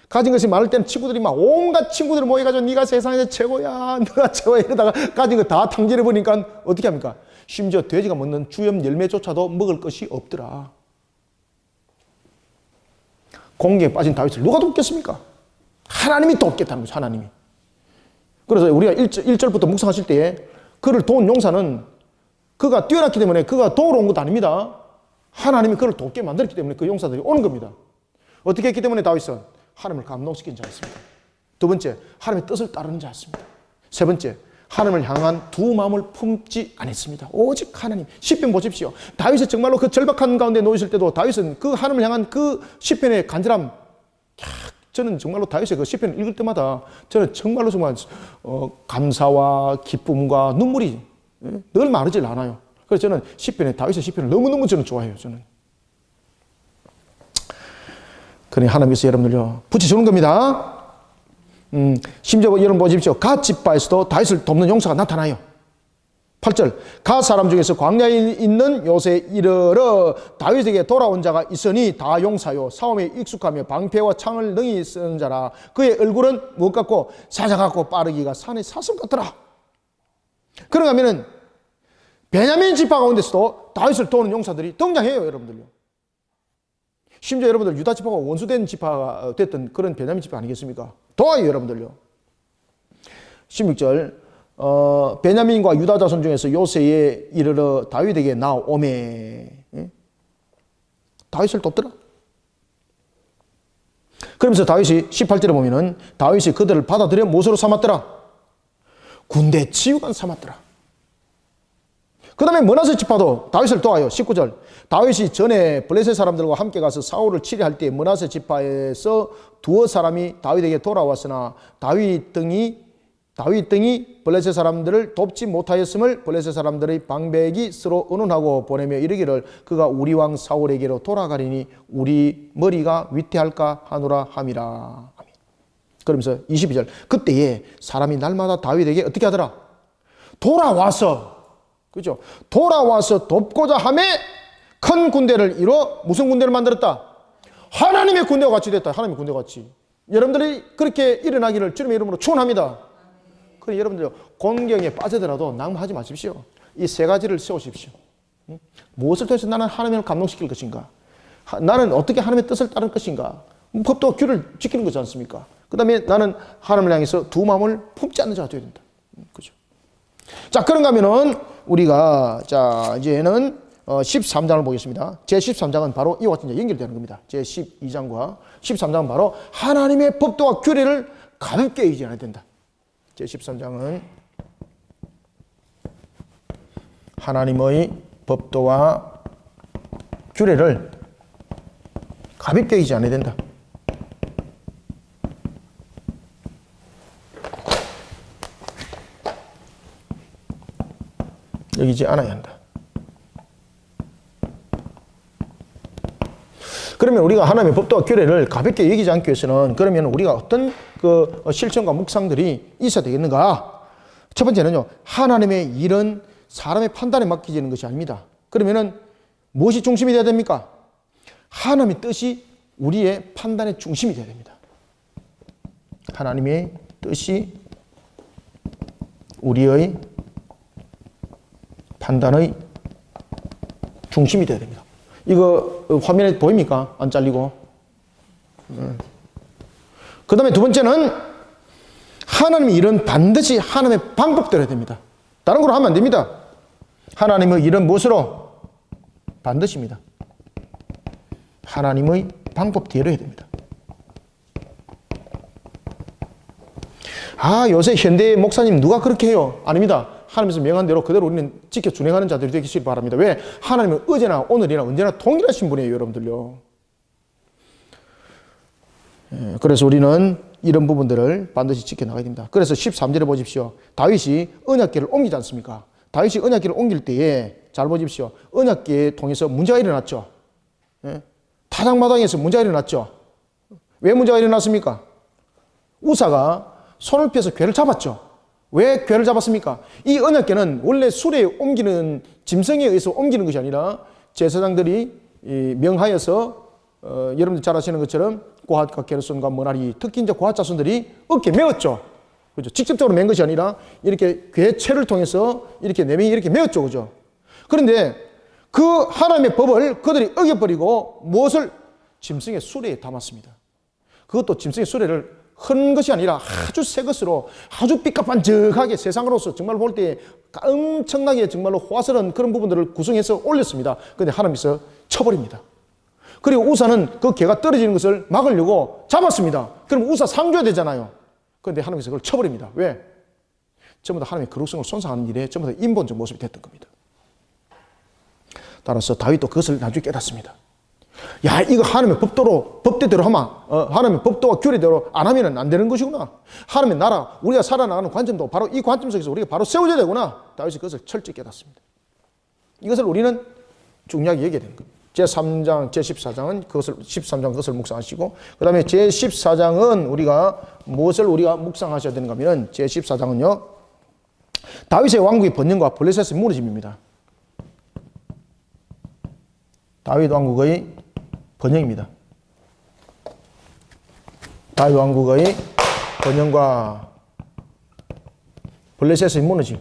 가진 것이 많을 때는 친구들이 막 온갖 친구들이 모여가지고 네가 세상에서 최고야, 너가 최고야 이러다가 가진 거 다 탕진해 보니까 어떻게 합니까? 심지어 돼지가 먹는 주염 열매조차도 먹을 것이 없더라. 공경에 빠진 다윗을 누가 돕겠습니까? 하나님이 돕겠다는 거죠. 하나님이. 그래서 우리가 1절부터 묵상하실 때에 그를 도운 용사는 그가 뛰어났기 때문에 그가 도우러 온 것도 아닙니다. 하나님이 그를 돕게 만들었기 때문에 그 용사들이 오는 겁니다. 어떻게 했기 때문에 다윗은 하나님을 감동시킨 자였습니다. 두 번째, 하나님의 뜻을 따르는 자였습니다. 세 번째, 하나님을 향한 두 마음을 품지 않았습니다. 오직 하나님. 시편 보십시오. 다윗이 정말로 그 절박한 가운데 놓이실 때도 다윗은 그 하나님을 향한 그 시편의 간절함, 저는 정말로 다윗의 그 시편을 읽을 때마다 저는 정말로 정말 감사와 기쁨과 눈물이 늘 마르질 않아요. 그래서 저는 다윗의 시편을 너무너무 저는 좋아해요. 저는. 그러니 하나님께서 여러분들요 붙여주는 겁니다. 심지어 여러분 보십시오. 갓 지파에서도 다윗을 돕는 용사가 나타나요. 8절 갓 사람 중에서 광야에 있는 요새에 이르러 다윗에게 돌아온 자가 있으니 다 용사요 싸움에 익숙하며 방패와 창을 능히 쓰는 자라. 그의 얼굴은 무엇 같고 사자 같고 빠르기가 산의 사슴 같더라. 그런가 하면은 베냐민 지파 가운데서도 다윗을 도우는 용사들이 등장해요. 여러분들요. 심지어 여러분들 유다 지파가 원수된 지파가 됐던 그런 베냐민 지파 아니겠습니까? 도와요. 여러분들요. 16절 베냐민과 유다 자손 중에서 요새에 이르러 다윗에게 나오매. 다윗을 돕더라. 그러면서 다윗이 18절에 보면은 다윗이 그들을 받아들여 무엇으로 삼았더라? 군대 지휘관 삼았더라. 그 다음에 므낫세 지파도 다윗을 도와요. 19절 다윗이 전에 블레셋 사람들과 함께 가서 사울을 치리할 때 므낫세 지파에서 두어 사람이 다윗에게 돌아왔으나 다윗 등이 블레셋 사람들을 돕지 못하였음을 블레셋 사람들의 방백이 서로 의논하고 보내며 이르기를 그가 우리 왕 사울에게로 돌아가리니 우리 머리가 위태할까 하노라 함이라. 그러면서 22절 그때에 사람이 날마다 다윗에게 어떻게 하더라? 돌아와서 그죠? 돌아와서 돕고자 하며 큰 군대를 이루어 무슨 군대를 만들었다? 하나님의 군대와 같이 됐다. 하나님의 군대와 같이. 여러분들이 그렇게 일어나기를 주님의 이름으로 축원합니다. 그래 여러분들 공경에 빠지더라도 낭만하지 마십시오. 이 세 가지를 세우십시오. 무엇을 통해서 나는 하나님을 감동시킬 것인가? 나는 어떻게 하나님의 뜻을 따를 것인가? 법도와 규를 지키는 거지 않습니까? 그 다음에 나는 하나님을 향해서 두 마음을 품지 않는 자가 되어야 된다. 그죠? 자, 그런가 하면은 우리가 자 이제는 13장을 보겠습니다. 제 13장은 바로 이와 같이 연결되는 겁니다. 제 12장과 13장은 바로 하나님의 법도와 규례를 가볍게 여기지 않아야 된다. 제 13장은 하나님의 법도와 규례를 가볍게 여기지 않아야 된다. 여기지 않아야 한다. 그러면 우리가 하나님의 법도와 규례를 가볍게 여기지 않기 위해서는 그러면 우리가 어떤 그 실천과 묵상들이 있어야 되겠는가? 첫 번째는요, 하나님의 일은 사람의 판단에 맡기지는 것이 아닙니다. 그러면은 무엇이 중심이 되어야 됩니까? 하나님의 뜻이 우리의 판단의 중심이 되어야 됩니다. 하나님의 뜻이 우리의 판단의 중심이 되어야 됩니다. 이거 화면에 보입니까? 안 잘리고. 그 다음에 두 번째는 하나님의 일은 반드시 하나님의 방법대로 해야 됩니다. 다른 걸로 하면 안 됩니다. 하나님의 일은 무엇으로? 반드시입니다. 하나님의 방법대로 해야 됩니다. 아, 요새 현대 목사님 누가 그렇게 해요? 아닙니다. 하나님께서 명한 대로 그대로 우리는 지켜 준행하는 자들이 되시길 바랍니다. 왜? 하나님은 어제나 오늘이나 언제나 동일하신 분이에요, 여러분들요. 그래서 우리는 이런 부분들을 반드시 지켜나가야 됩니다. 그래서 13절에 보십시오. 다윗이 언약궤를 옮기지 않습니까? 다윗이 언약궤를 옮길 때에 잘 보십시오. 언약궤에 통해서 문제가 일어났죠. 타작마당에서 문제가 일어났죠. 왜 문제가 일어났습니까? 우사가 손을 펴서 궤를 잡았죠. 왜 궤를 잡았습니까? 이 언약궤는 원래 수레에 옮기는 짐승에 의해서 옮기는 것이 아니라 제사장들이 명하여서 여러분들 잘 아시는 것처럼 고핫과 게르손과 머라리, 특히 이제 고핫 자손들이 어깨에 메었죠. 그죠? 직접적으로 맨 것이 아니라 이렇게 궤체를 통해서 이렇게 네 명이 이렇게 메었죠. 그죠? 그런데 그 하나님의 법을 그들이 어겨버리고 무엇을? 짐승의 수레에 담았습니다. 그것도 짐승의 수레를 흔 것이 아니라 아주 새 것으로 아주 삐까뻔쩍하게 세상으로서 정말 볼 때 엄청나게 정말로 화스러운 그런 부분들을 구성해서 올렸습니다. 그런데 하나님께서 쳐버립니다. 그리고 우사는 그 개가 떨어지는 것을 막으려고 잡았습니다. 그럼 우사 상줘야 되잖아요. 그런데 하나님께서 그걸 쳐버립니다. 왜? 전부 다 하나님의 거룩성을 손상하는 일에 전부 다 인본적 모습이 됐던 겁니다. 따라서 다윗도 그것을 나중에 깨닫습니다. 야, 이거 하나님의 법대로 하면, 하나님의 법도와 규례대로 안 하면 안 되는 것이구나. 하나님의 나라, 우리가 살아나가는 관점도 바로 이 관점 속에서 우리가 바로 세워져야 되구나. 다윗이 그것을 철저히 깨닫습니다. 이것을 우리는 중요하게 얘기해야 되는 거예요. 제3장, 제14장은 그것을, 13장 그것을 묵상하시고, 그 다음에 제14장은 무엇을 우리가 묵상하셔야 되는가 하면, 제14장은요, 다윗의 왕국의 번영과 블레셋의 무너짐입니다. 다윗 왕국의 번영입니다. 다윗 왕국의 번영과 블레셋의 무너짐.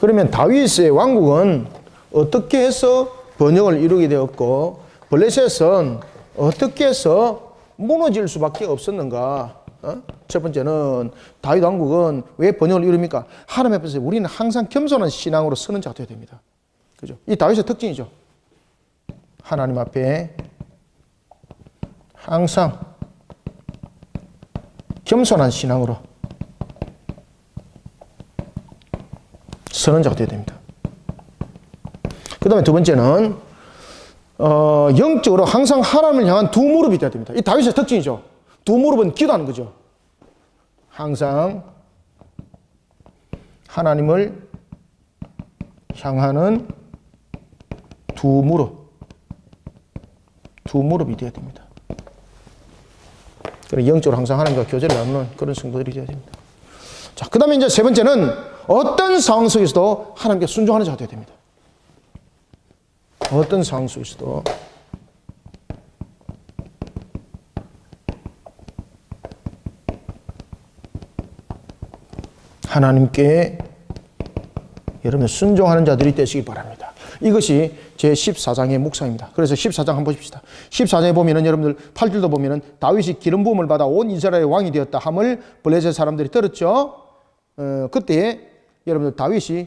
그러면 다윗의 왕국은 어떻게 해서 번영을 이루게 되었고 블레셋은 어떻게 해서 무너질 수밖에 없었는가? 첫 번째는 다윗 왕국은 왜 번영을 이룹니까? 하나님 앞에서 우리는 항상 겸손한 신앙으로 서는 자가 되어야 됩니다. 그죠? 이 다윗의 특징이죠. 하나님 앞에 항상 겸손한 신앙으로 서는 자가 되어야 됩니다. 그 다음에 두 번째는 영적으로 항상 하나님을 향한 두 무릎이 되어야 됩니다. 이 다윗의 특징이죠. 두 무릎은 기도하는 거죠. 항상 하나님을 향하는 두 무릎이 되어야 됩니다. 영적으로 항상 하나님과 교제를 나누는 그런 성도들이 되어야 됩니다. 자, 그 다음에 이제 세 번째는 어떤 상황 속에서도 하나님께 순종하는 자가 되어야 됩니다. 어떤 상황 속에서도 하나님께 여러분 순종하는 자들이 되시기 바랍니다. 이것이 제 14장의 묵상입니다. 그래서 14장 한번 보십시다. 14장에 보면은 여러분들 8절도 보면은 다윗이 기름 부음을 받아 온 이스라엘의 왕이 되었다 함을 블레셋 사람들이 들었죠. 그때 여러분들 다윗이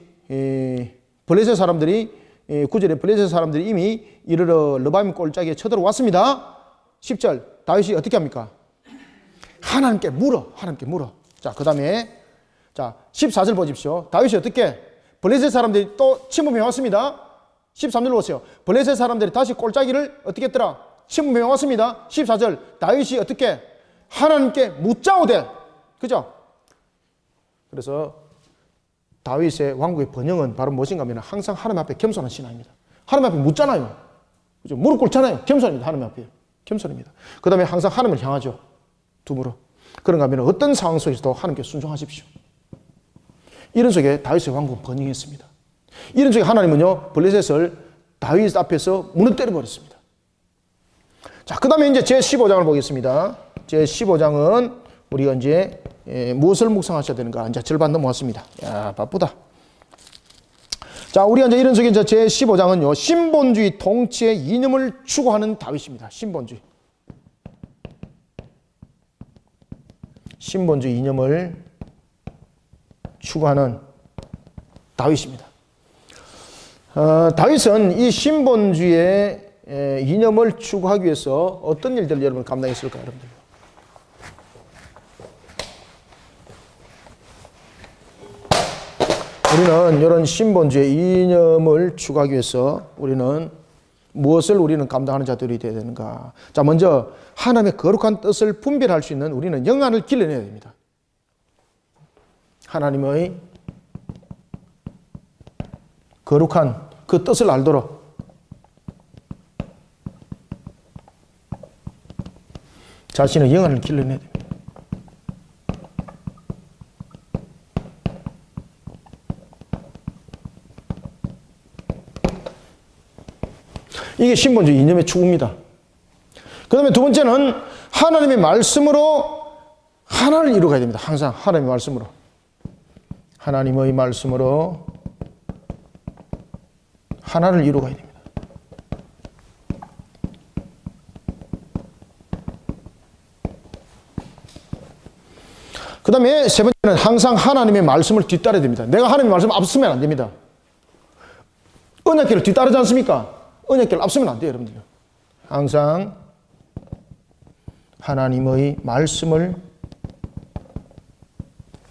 블레셋 사람들이 9절에 블레셋 사람들이 이미 이르러 르바임 골짜기에 쳐들어왔습니다. 10절 다윗이 어떻게 합니까? 하나님께 물어. 자, 그 다음에 자 14절 보십시오. 다윗이 어떻게? 블레셋 사람들이 또 침범해 왔습니다. 13절 보세요. 블레셋 사람들이 다시 골짜기를 어떻게 했더라? 침범해 왔습니다. 14절 다윗이 어떻게? 하나님께 묻자오되. 그죠? 그래서 다윗의 왕국의 번영은 바로 무엇인가 하면 항상 하나님 앞에 겸손한 신앙입니다. 하나님 앞에 묻잖아요. 그죠? 무릎 꿇잖아요. 겸손입니다. 하나님 앞에. 겸손입니다. 그 다음에 항상 하나님을 향하죠. 두 무릎. 그런가 하면 어떤 상황 속에서도 하나님께 순종하십시오. 이런 속에 다윗의 왕국은 번영했습니다. 이런 속에 하나님은요, 블레셋을 다윗 앞에서 무너뜨려 버렸습니다. 자, 그 다음에 이제 제15장을 보겠습니다. 제15장은 우리가 이제 무엇을 묵상하셔야 되는가? 이제 절반 넘어왔습니다. 야, 바쁘다. 자, 우리가 이제 이런 속에 이제 제15장은요, 신본주의 통치의 이념을 추구하는 다윗입니다. 신본주의 이념을 추구하는 다윗입니다. 다윗은 이 신본주의의 이념을 추구하기 위해서 어떤 일들을 여러분 감당했을까요, 여러분들? 우리는 이런 신본주의 이념을 추구하기 위해서 우리는 감당하는 자들이 되어야 되는가? 자, 먼저 하나님의 거룩한 뜻을 분별할 수 있는 우리는 영안을 길러내야 됩니다. 하나님의 거룩한 그 뜻을 알도록 자신의 영안을 길러내야 됩니다. 이게 신본주의 이념의 추구입니다. 그 다음에 두 번째는 하나님의 말씀으로 하나를 이루어가야 됩니다. 항상 하나님의 말씀으로. 하나님의 말씀으로 하나를 이루어가야 됩니다. 그 다음에 세 번째는 항상 하나님의 말씀을 뒤따라야 됩니다. 내가 하나님의 말씀 앞서면 안 됩니다. 언약궤를 뒤따르지 않습니까? 언약궤를 앞서면 안 돼요, 여러분들. 항상 하나님의 말씀을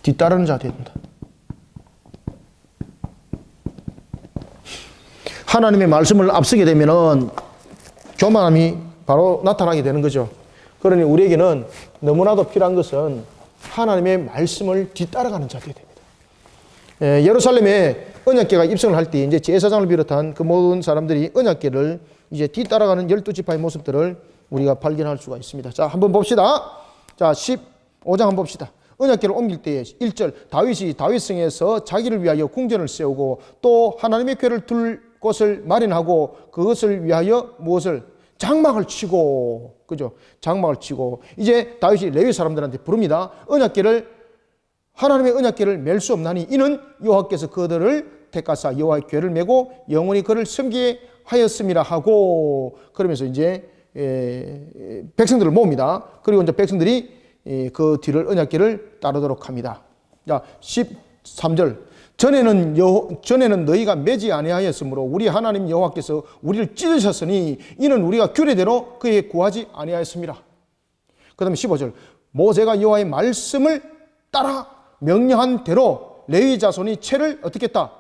뒤따르는 자가 되어야 됩니다. 하나님의 말씀을 앞서게 되면은 교만함이 바로 나타나게 되는 거죠. 그러니 우리에게는 너무나도 필요한 것은 하나님의 말씀을 뒤따라가는 자들이 됩니다. 예루살렘에 언약궤가 입성을 할 때 이제 제사장을 비롯한 그 모든 사람들이 언약궤를 이제 뒤따라가는 12지파의 모습들을 우리가 발견할 수가 있습니다. 자, 한번 봅시다. 자, 15장 한번 봅시다. 언약궤를 옮길 때에 1절 다윗이 다윗성에서 자기를 위하여 궁전을 세우고 또 하나님의 궤를 둘 곳을 마련하고 그것을 위하여 무엇을 장막을 치고, 그죠? 장막을 치고 이제 다윗이 레위 사람들한테 부릅니다. 하나님의 언약궤를 맬 수 없나니 이는 여호와께서 그들을 택하사 여호와의 궤를 메고 영원히 그를 섬기게 하였음이라 하고, 그러면서 이제 백성들을 모읍니다. 그리고 이제 백성들이 그 뒤를 언약궤를 따르도록 합니다. 자, 13절 전에는 너희가 매지 아니하였으므로 우리 하나님 여호와께서 우리를 찢으셨으니 이는 우리가 규례대로 그에게 구하지 아니하였습니다. 그 다음에 15절 모세가 여호와의 말씀을 따라 명령한 대로 레위 자손이 채를 어떻게 했다?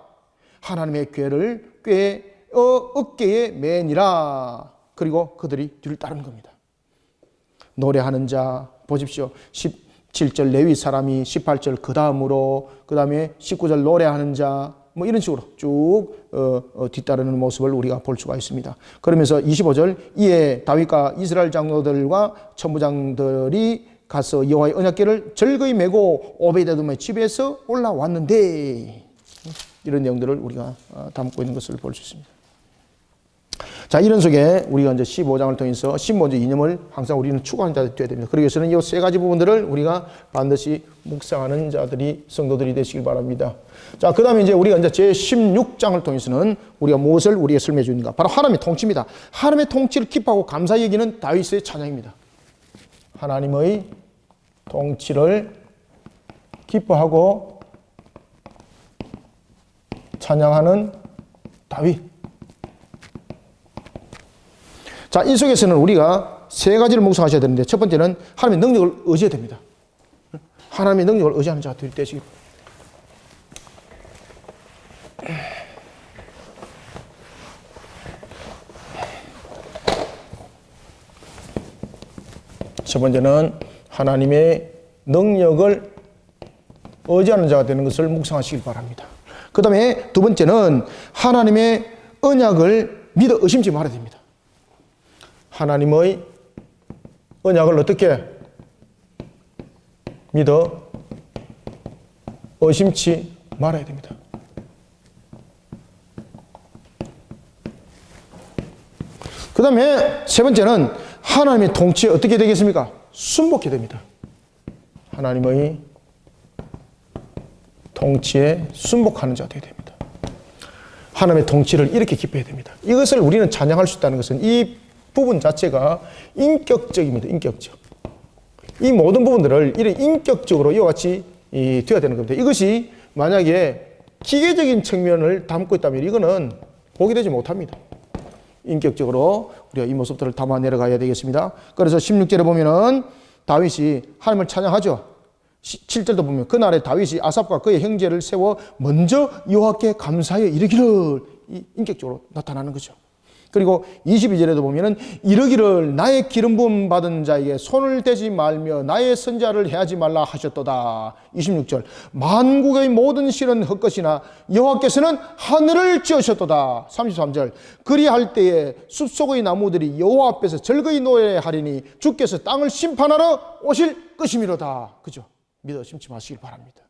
하나님의 궤를 궤의 어깨에 매니라. 그리고 그들이 뒤를 따른 겁니다. 노래하는 자 보십시오. 17절 레위 사람이, 18절 그 다음으로, 그 다음에 19절 노래하는 자, 뭐 이런 식으로 쭉 뒤따르는 모습을 우리가 볼 수가 있습니다. 그러면서 25절 이에 다윗과 이스라엘 장로들과 천부장들이 가서 여호와의 언약궤를 절거히 메고 오베데돔의 집에서 올라왔는데, 이런 내용들을 우리가 담고 있는 것을 볼 수 있습니다. 자, 이런 속에 우리가 이제 15장을 통해서 신본적 이념을 항상 우리는 추구하는 자들이 되어야 됩니다. 그러기 위해서는 이 세 가지 부분들을 우리가 반드시 묵상하는 자들이, 성도들이 되시길 바랍니다. 자, 그 다음에 이제 우리가 이제 제 16장을 통해서는 우리가 무엇을 우리에게 설명해 주는가? 바로 하나님의 통치입니다. 하나님의 통치를 기뻐하고 감사히 여기는 다윗의 찬양입니다. 하나님의 통치를 기뻐하고 찬양하는 다윗. 자, 이 속에서는 우리가 세 가지를 묵상하셔야 되는데, 첫 번째는 하나님의 능력을 의지해야 됩니다. 하나님의 능력을 의지하는 자가 되시기 바랍니다. 첫 번째는 하나님의 능력을 의지하는 자가 되는 것을 묵상하시길 바랍니다. 그 다음에 두 번째는 하나님의 언약을 믿어 의심치 말아야 됩니다. 하나님의 언약을 어떻게 믿어 의심치 말아야 됩니다. 그 다음에 세 번째는 하나님의 통치에 어떻게 되겠습니까? 순복해야 됩니다. 하나님의 통치에 순복하는 자가 되어야 됩니다. 하나님의 통치를 이렇게 기뻐해야 됩니다. 이것을 우리는 찬양할 수 있다는 것은 이 부분 자체가 인격적입니다. 인격적. 이 모든 부분들을 이런 인격적으로 이와 같이 되어야 되는 겁니다. 이것이 만약에 기계적인 측면을 담고 있다면 이거는 복이 되지 못합니다. 인격적으로 우리가 이 모습들을 담아 내려가야 되겠습니다. 그래서 16절에 보면은 다윗이 하나님을 찬양하죠. 7절도 보면 그날에 다윗이 아삽과 그의 형제를 세워 먼저 여호와께 감사하여 이르기를, 인격적으로 나타나는 거죠. 그리고 22절에도 보면은 이르기를 나의 기름 부음 받은 자에게 손을 대지 말며 나의 선자를 해하지 말라 하셨도다. 26절 만국의 모든 실은 헛것이나 여호와께서는 하늘을 지으셨도다. 33절 그리할 때에 숲속의 나무들이 여호와 앞에서 절거히 노래하리니 주께서 땅을 심판하러 오실 것이미로다. 그죠? 믿어 심지 마시길 바랍니다.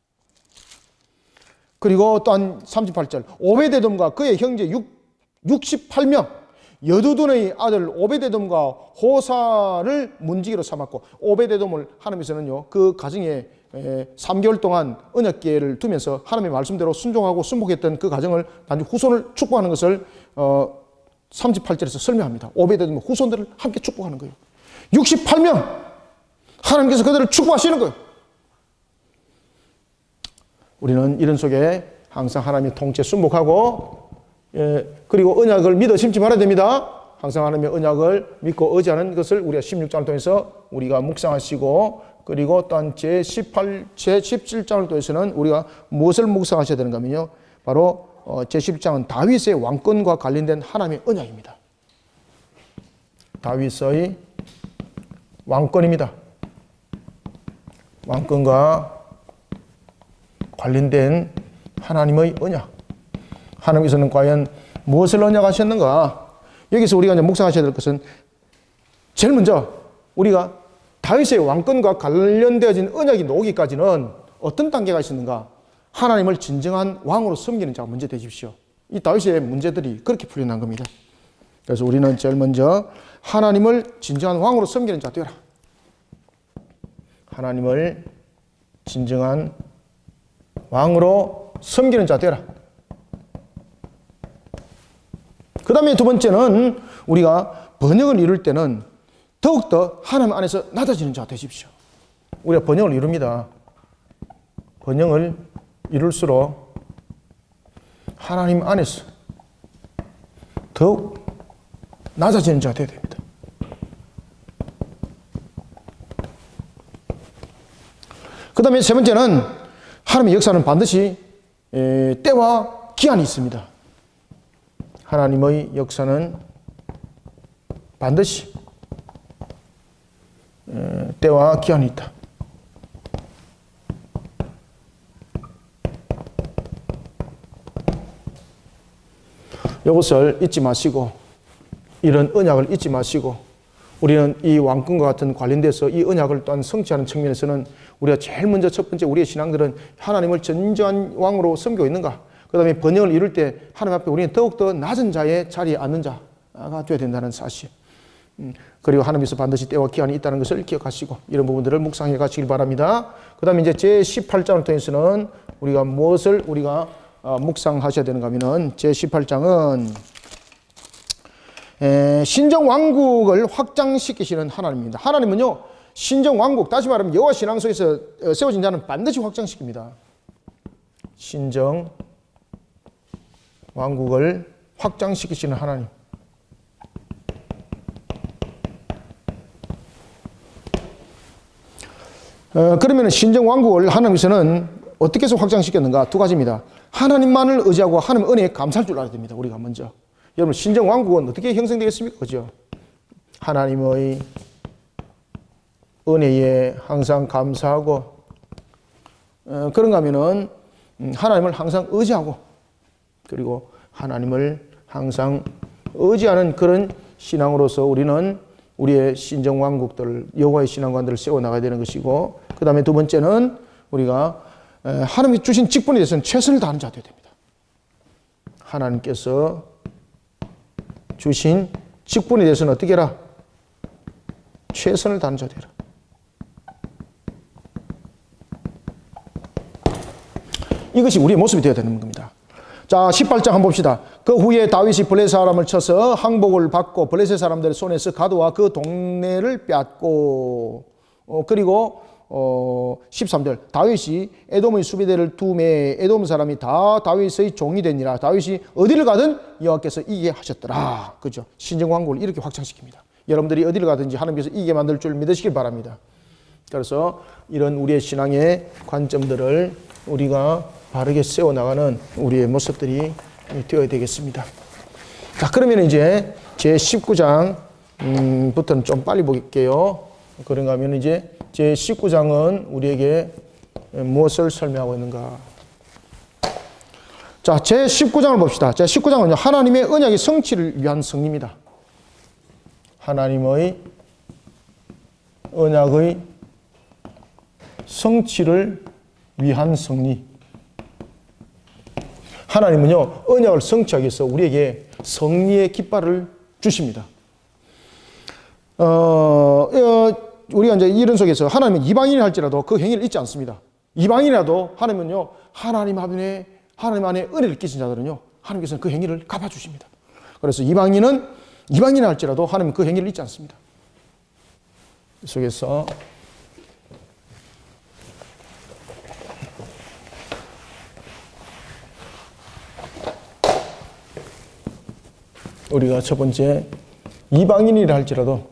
그리고 또한 38절 오베데돔과 그의 형제 68명 여두둔의 아들 오베데돔과 호사를 문지기로 삼았고, 오베데돔을 하나님께서는요 그 가정에 3개월 동안 언약궤를 두면서 하나님의 말씀대로 순종하고 순복했던 그 가정을 단지 후손을 축복하는 것을 38절에서 설명합니다. 오베데돔의 후손들을 함께 축복하는 거예요. 68명 하나님께서 그들을 축복하시는 거예요. 우리는 이런 속에 항상 하나님의 통치에 순복하고, 그리고 언약을 믿어 심지 말아야 됩니다. 항상 하나님의 언약을 믿고 의지하는 것을 우리가 16장을 통해서 우리가 묵상하시고, 그리고 또한 제 17장을 통해서는 우리가 무엇을 묵상하셔야 되는가 하면요, 바로 제11장은 다윗의 왕권과 관련된 하나님의 언약입니다. 다윗의 왕권입니다. 왕권과 관련된 하나님의 언약. 하나님께서는 과연 무엇을 언약하셨는가? 여기서 우리가 이제 묵상하셔야 될 것은 제일 먼저 우리가 다윗의 왕권과 관련되어진 언약이 나오기까지는 어떤 단계가 있었는가? 하나님을 진정한 왕으로 섬기는 자가 먼저 되십시오. 이 다윗의 문제들이 그렇게 풀려난 겁니다. 그래서 우리는 제일 먼저 하나님을 진정한 왕으로 섬기는 자 되라. 하나님을 진정한 왕으로 섬기는 자 되라. 그 다음에 두 번째는 우리가 번영을 이룰 때는 더욱더 하나님 안에서 낮아지는 자 되십시오. 우리가 번영을 이룹니다. 번영을 이룰수록 하나님 안에서 더욱 낮아지는 자 되어야 됩니다. 그 다음에 세 번째는 하나님의 역사는 반드시 때와 기한이 있습니다. 하나님의 역사는 반드시 때와 기한이 있다. 이것을 잊지 마시고 이런 언약을 잊지 마시고 우리는 이 왕권과 같은 관련돼서 이 언약을 또한 성취하는 측면에서는 우리가 제일 먼저 첫 번째 우리의 신앙들은 하나님을 진정한 왕으로 섬기고 있는가? 그 다음에 번영을 이룰 때 하나님 앞에 우리는 더욱더 낮은 자의 자리에 앉는 자가 되어야 된다는 사실. 그리고 하나님께서 반드시 때와 기한이 있다는 것을 기억하시고 이런 부분들을 묵상해 가시길 바랍니다. 그 다음에 이제 제18장을 통해서는 우리가 무엇을 우리가 묵상하셔야 되는가 하면은 제18장은 신정왕국을 확장시키시는 하나님입니다. 하나님은요 신정왕국, 다시 말하면 여호와 신앙 속에서 세워진 자는 반드시 확장시킵니다. 신정왕국을 확장시키시는 하나님. 그러면 신정왕국을 하나님께서는 어떻게 해서 확장시켰는가? 두 가지입니다. 하나님만을 의지하고 하나님 은혜에 감사할 줄 알아야 됩니다. 우리가 먼저. 여러분 신정왕국은 어떻게 형성되겠습니까? 그죠? 하나님의 은혜에 항상 감사하고 그런가 하면은 하나님을 항상 의지하고 그리고 하나님을 항상 의지하는 그런 신앙으로서 우리는 우리의 신정왕국들을 여호와의 신앙관들을 세워나가야 되는 것이고 그 다음에 두 번째는 우리가 하나님이 주신 직분에 대해서는 최선을 다하는 자 되어야 됩니다. 하나님께서 주신 직분에 대해서는 어떻게 해라? 최선을 다하는 자 되라. 이것이 우리의 모습이 되어야 되는 겁니다. 자, 18장 한번 봅시다. 그 후에 다윗이 블레셋 사람을 쳐서 항복을 받고 블레셋 사람들의 손에서 가드와 그 동네를 빼앗고 그리고 13절 다윗이 에돔의 수비대를 두매 에돔 사람이 다 다윗의 종이 되니라. 다윗이 어디를 가든 여호와께서 이기게 하셨더라. 그죠? 신정왕국을 이렇게 확장시킵니다. 여러분들이 어디를 가든지 하나님께서 이기게 만들 줄 믿으시길 바랍니다. 그래서 이런 우리의 신앙의 관점들을 우리가 바르게 세워나가는 우리의 모습들이 되어야 되겠습니다. 자, 그러면 이제 제 19장부터는 좀 빨리 볼게요. 그런가 하면 이제 제 19장은 우리에게 무엇을 설명하고 있는가? 자, 제 19장을 봅시다. 제 19장은 하나님의 언약의 성취를 위한 승리입니다. 하나님의 언약의 성취를 위한 승리. 하나님은요, 언약을 성취하기 위해서 우리에게 승리의 깃발을 주십니다. 우리가 이제 이런 속에서 하나님은 이방인이 할지라도 그 행위를 잊지 않습니다. 이방인이라도 하나님은요, 하나님 안에 은혜를 끼친 자들은요, 하나님께서는 그 행위를 갚아주십니다. 그래서 이방인이 할지라도 하나님은 그 행위를 잊지 않습니다. 그 속에서 우리가 첫 번째 이방인이라 할지라도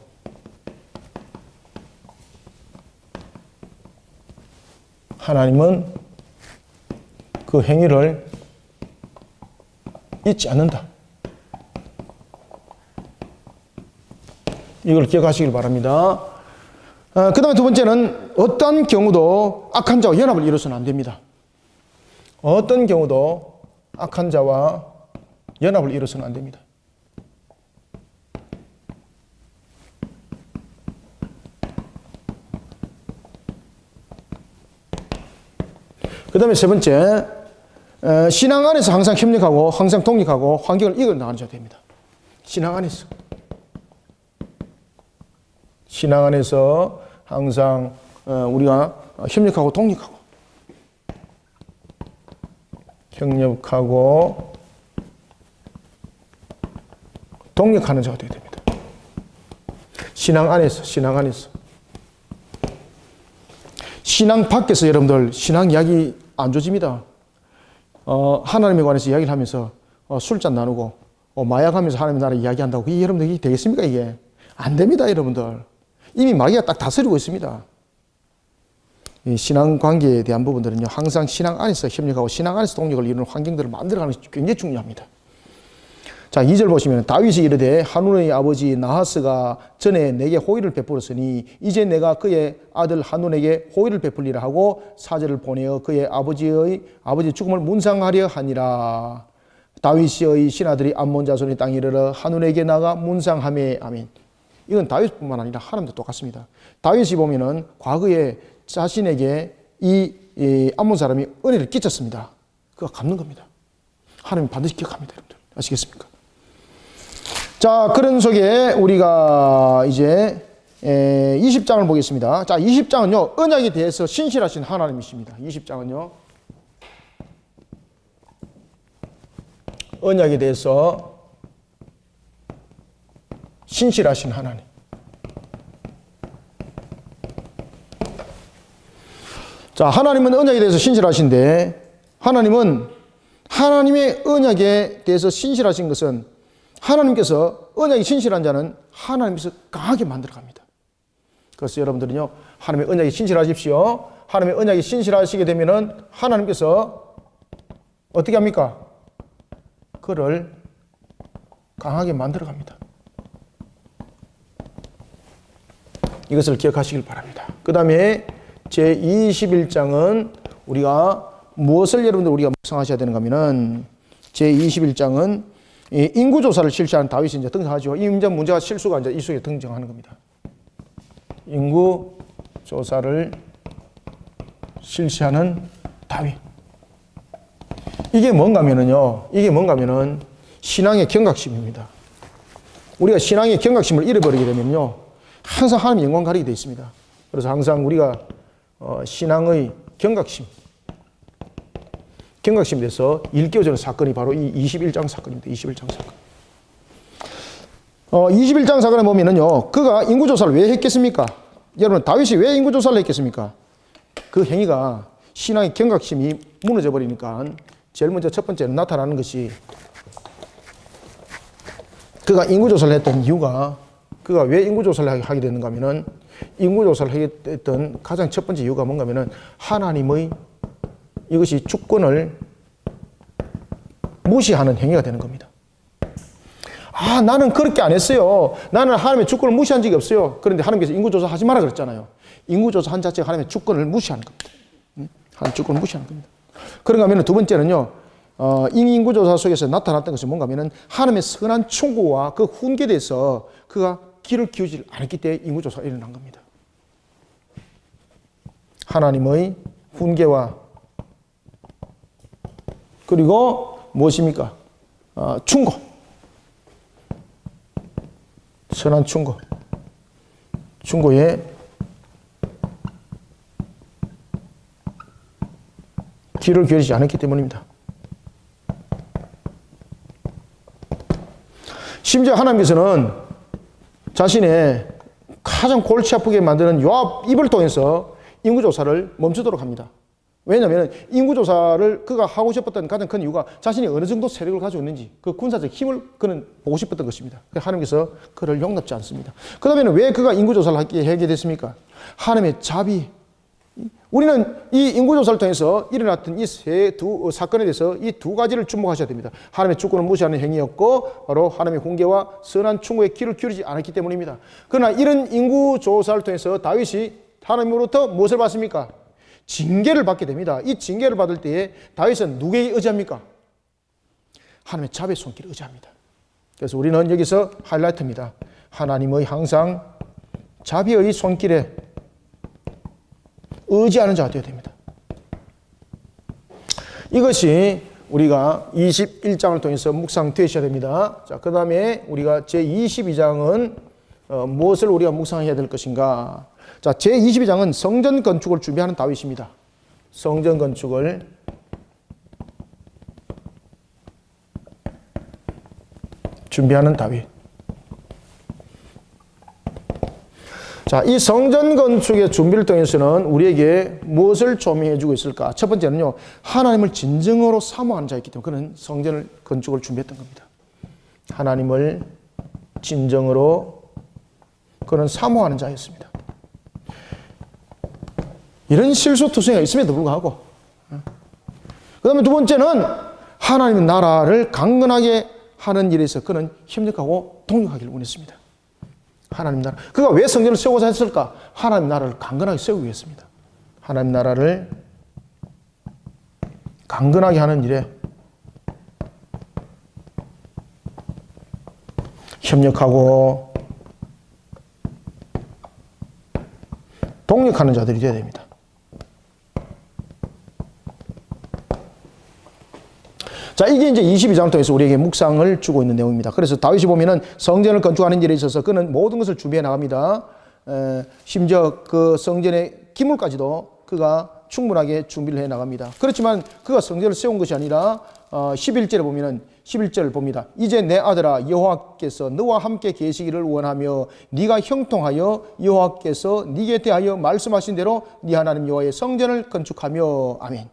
하나님은 그 행위를 있지 않는다. 이걸 기억하시길 바랍니다. 그 다음에 두 번째는 어떤 경우도 악한 자와 연합을 이루어서는 안 됩니다. 어떤 경우도 악한 자와 연합을 이루어서는 안 됩니다. 그 다음에 세 번째, 신앙 안에서 항상 협력하고 항상 독립하고 환경을 이겨나가는 자가 됩니다. 신앙 안에서. 신앙 안에서 항상 우리가 협력하고 독립하고 독립하는 자가 되어야 됩니다. 신앙 안에서. 신앙 밖에서 여러분들 신앙 이야기 안 좋습니다. 하나님에 관해서 이야기를 하면서 술잔 나누고 마약하면서 하나님의 나라 이야기한다고 이게 여러분들 이게 되겠습니까? 이게 안 됩니다, 여러분들. 이미 마귀가 딱 다스리고 있습니다. 이 신앙 관계에 대한 부분들은요, 항상 신앙 안에서 협력하고 신앙 안에서 동력을 이루는 환경들을 만들어가는 것이 굉장히 중요합니다. 자, 2절 보시면 다윗이 이르되 한운의 아버지 나하스가 전에 내게 호의를 베풀었으니 이제 내가 그의 아들 한운에게 호의를 베풀리라 하고 사절을 보내어 그의 아버지 죽음을 문상하려 하니라. 다윗의 신하들이 암몬 자손의 땅에 이르러 한운에게 나가 문상하매. 아멘. 이건 다윗뿐만 아니라 하나님도 똑같습니다. 다윗이 보면은 과거에 자신에게 이 암몬 사람이 은혜를 끼쳤습니다. 그거 갚는 겁니다. 하나님 반드시 기억합니다, 여러분들. 아시겠습니까? 자, 그런 속에 우리가 이제 20장을 보겠습니다. 자, 20장은요, 언약에 대해서 신실하신 하나님이십니다. 20장은요, 언약에 대해서 신실하신 하나님. 자, 하나님은 언약에 대해서 신실하신데, 하나님은 하나님의 언약에 대해서 신실하신 것은 하나님께서 언약이 신실한 자는 하나님께서 강하게 만들어갑니다. 그래서 여러분들은요, 하나님의 언약이 신실하십시오. 하나님의 언약이 신실하시게 되면은 하나님께서 어떻게 합니까? 그를 강하게 만들어갑니다. 이것을 기억하시길 바랍니다. 그 다음에 제21장은 우리가 무엇을 여러분들 우리가 묵상하셔야 되는가 하면은 제21장은 인구조사를 실시하는 다윗이 이제 등장하죠. 이 문제가 실수가 이제 이 속에 등장하는 겁니다. 인구조사를 실시하는 다윗. 이게 뭔가 하면은 신앙의 경각심입니다. 우리가 신앙의 경각심을 잃어버리게 되면요, 항상 하나님의 영광 가리게 되어 있습니다. 그래서 항상 우리가 신앙의 경각심에 대해서 일깨워주는 사건이 바로 이 21장 사건입니다. 21장 사건. 21장 사건에 보면은요, 그가 인구조사를 왜 했겠습니까? 여러분, 다윗이 왜 인구조사를 했겠습니까? 그 행위가 신앙의 경각심이 무너져 버리니까 제일 먼저 첫 번째는 나타나는 것이 그가 인구조사를 했던 이유가 그가 왜 인구조사를 하게 되는가 하면은 인구조사를 하게 됐던 가장 첫 번째 이유가 뭔가 하면은 하나님의 이것이 주권을 무시하는 행위가 되는 겁니다. 아, 나는 그렇게 안 했어요. 나는 하나님의 주권을 무시한 적이 없어요. 그런데 하나님께서 인구조사 하지 마라 그랬잖아요. 인구조사 한 자체가 하나님의 주권을 무시하는 겁니다. 하나님의 주권을 무시하는 겁니다. 그런가 하면 두 번째는요, 이 인구조사 속에서 나타났던 것이 뭔가 하면은 하나님의 선한 충고와 그 훈계에 대해서 그가 귀를 기울이지 않았기 때문에 인구조사가 일어난 겁니다. 하나님의 훈계와 그리고 무엇입니까? 충고. 선한 충고. 충고에 귀를 기울이지 않았기 때문입니다. 심지어 하나님께서는 자신의 가장 골치 아프게 만드는 요압 입을 통해서 인구조사를 멈추도록 합니다. 왜냐하면 인구조사를 그가 하고 싶었던 가장 큰 이유가 자신이 어느 정도 세력을 가지고 있는지 그 군사적 힘을 그는 보고 싶었던 것입니다. 하나님께서 그를 용납지 않습니다. 그 다음에는 왜 그가 인구조사를 하게 됐습니까? 하나님의 자비, 우리는 이 인구조사를 통해서 일어났던 이 사건에 대해서 이 두 가지를 주목하셔야 됩니다. 하나님의 주권을 무시하는 행위였고 바로 하나님의 공개와 선한 충고에 귀를 기울이지 않았기 때문입니다. 그러나 이런 인구조사를 통해서 다윗이 하나님으로부터 무엇을 받습니까? 징계를 받게 됩니다. 이 징계를 받을 때에 다윗은 누구에게 의지합니까? 하나님의 자비의 손길에 의지합니다. 그래서 우리는 여기서 하이라이트입니다. 하나님의 항상 자비의 손길에 의지하는 자가 되어야 됩니다. 이것이 우리가 21장을 통해서 묵상되셔야 됩니다. 자, 그 다음에 우리가 제22장은 무엇을 우리가 묵상해야 될 것인가? 자, 제22장은 성전 건축을 준비하는 다윗입니다. 성전 건축을 준비하는 다윗. 자, 이 성전 건축의 준비를 통해서는 우리에게 무엇을 조명해 주고 있을까? 첫 번째는요, 하나님을 진정으로 사모하는 자였기 때문에 그는 성전을 건축을 준비했던 겁니다. 하나님을 진정으로 그는 사모하는 자였습니다. 이런 실수투성이가 있음에도 불구하고, 그 다음에 두 번째는 하나님의 나라를 강건하게 하는 일에서 그는 협력하고 동력하기를 원했습니다. 하나님 나라. 그가 왜 성전을 세우고자 했을까? 하나님 나라를 강건하게 세우기 위해서입니다. 하나님 나라를 강건하게 하는 일에 협력하고 동력하는 자들이 되어야 됩니다. 자, 이게 이제 22장을 통해서 우리에게 묵상을 주고 있는 내용입니다. 그래서 다윗이 보면은 성전을 건축하는 일에 있어서 그는 모든 것을 준비해 나갑니다. 심지어 그 성전의 기물까지도 그가 충분하게 준비를 해 나갑니다. 그렇지만 그가 성전을 세운 것이 아니라 11절에 보면은 11절을 봅니다. 이제 내 아들아, 여호와께서 너와 함께 계시기를 원하며 네가 형통하여 여호와께서 네게 대하여 말씀하신 대로 네 하나님 여호와의 성전을 건축하며. 아멘.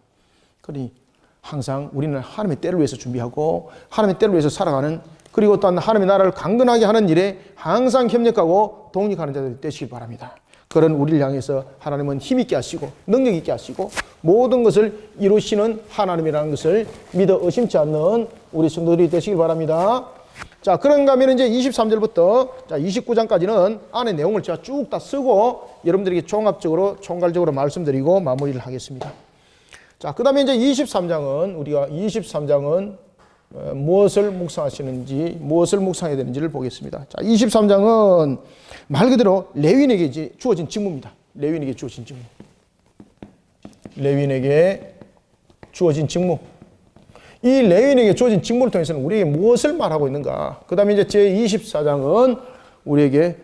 그러니 항상 우리는 하나님의 때를 위해서 준비하고 하나님의 때를 위해서 살아가는, 그리고 또한 하나님의 나라를 강건하게 하는 일에 항상 협력하고 독립하는 자들이 되시길 바랍니다. 그런 우리를 향해서 하나님은 힘있게 하시고 능력 있게 하시고 모든 것을 이루시는 하나님이라는 것을 믿어 의심치 않는 우리 성도들이 되시길 바랍니다. 자, 그런가 하면 이제 23절부터 29장까지는 안에 내용을 제가 쭉 다 쓰고 여러분들에게 종합적으로 총괄적으로 말씀드리고 마무리를 하겠습니다. 자, 그 다음에 이제 23장은 우리가 23장은 무엇을 묵상하시는지, 무엇을 묵상해야 되는지를 보겠습니다. 자, 23장은 말 그대로 레위인에게 주어진 직무입니다. 레위인에게 주어진 직무. 레위인에게 주어진 직무. 이 레위인에게 주어진 직무를 통해서는 우리에게 무엇을 말하고 있는가? 그 다음에 이제 제24장은 우리에게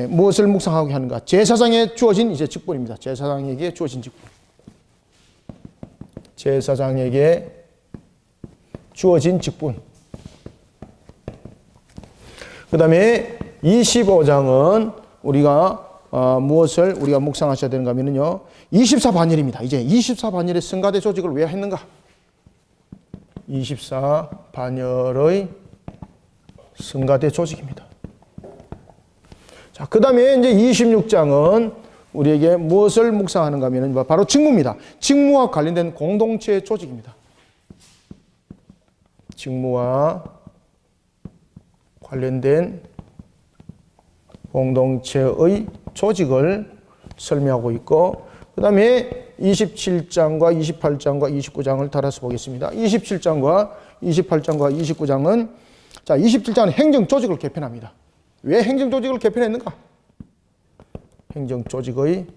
무엇을 묵상하게 하는가? 제사장에 주어진 이제 직분입니다. 제사장에게 주어진 직분. 제사장에게 주어진 직분. 그 다음에 25장은 우리가 무엇을 우리가 묵상하셔야 되는가 하면요, 24반열입니다. 이제 24반열의 성가대 조직을 왜 했는가? 24반열의 성가대 조직입니다. 자, 그 다음에 이제 26장은 우리에게 무엇을 묵상하는가 하면 바로 직무입니다. 직무와 관련된 공동체 조직입니다. 직무와 관련된 공동체의 조직을 설명하고 있고, 그 다음에 27장과 28장과 29장을 따라서 보겠습니다. 27장과 28장과 29장은, 자, 27장은 행정조직을 개편합니다. 왜 행정조직을 개편했는가? 행정조직의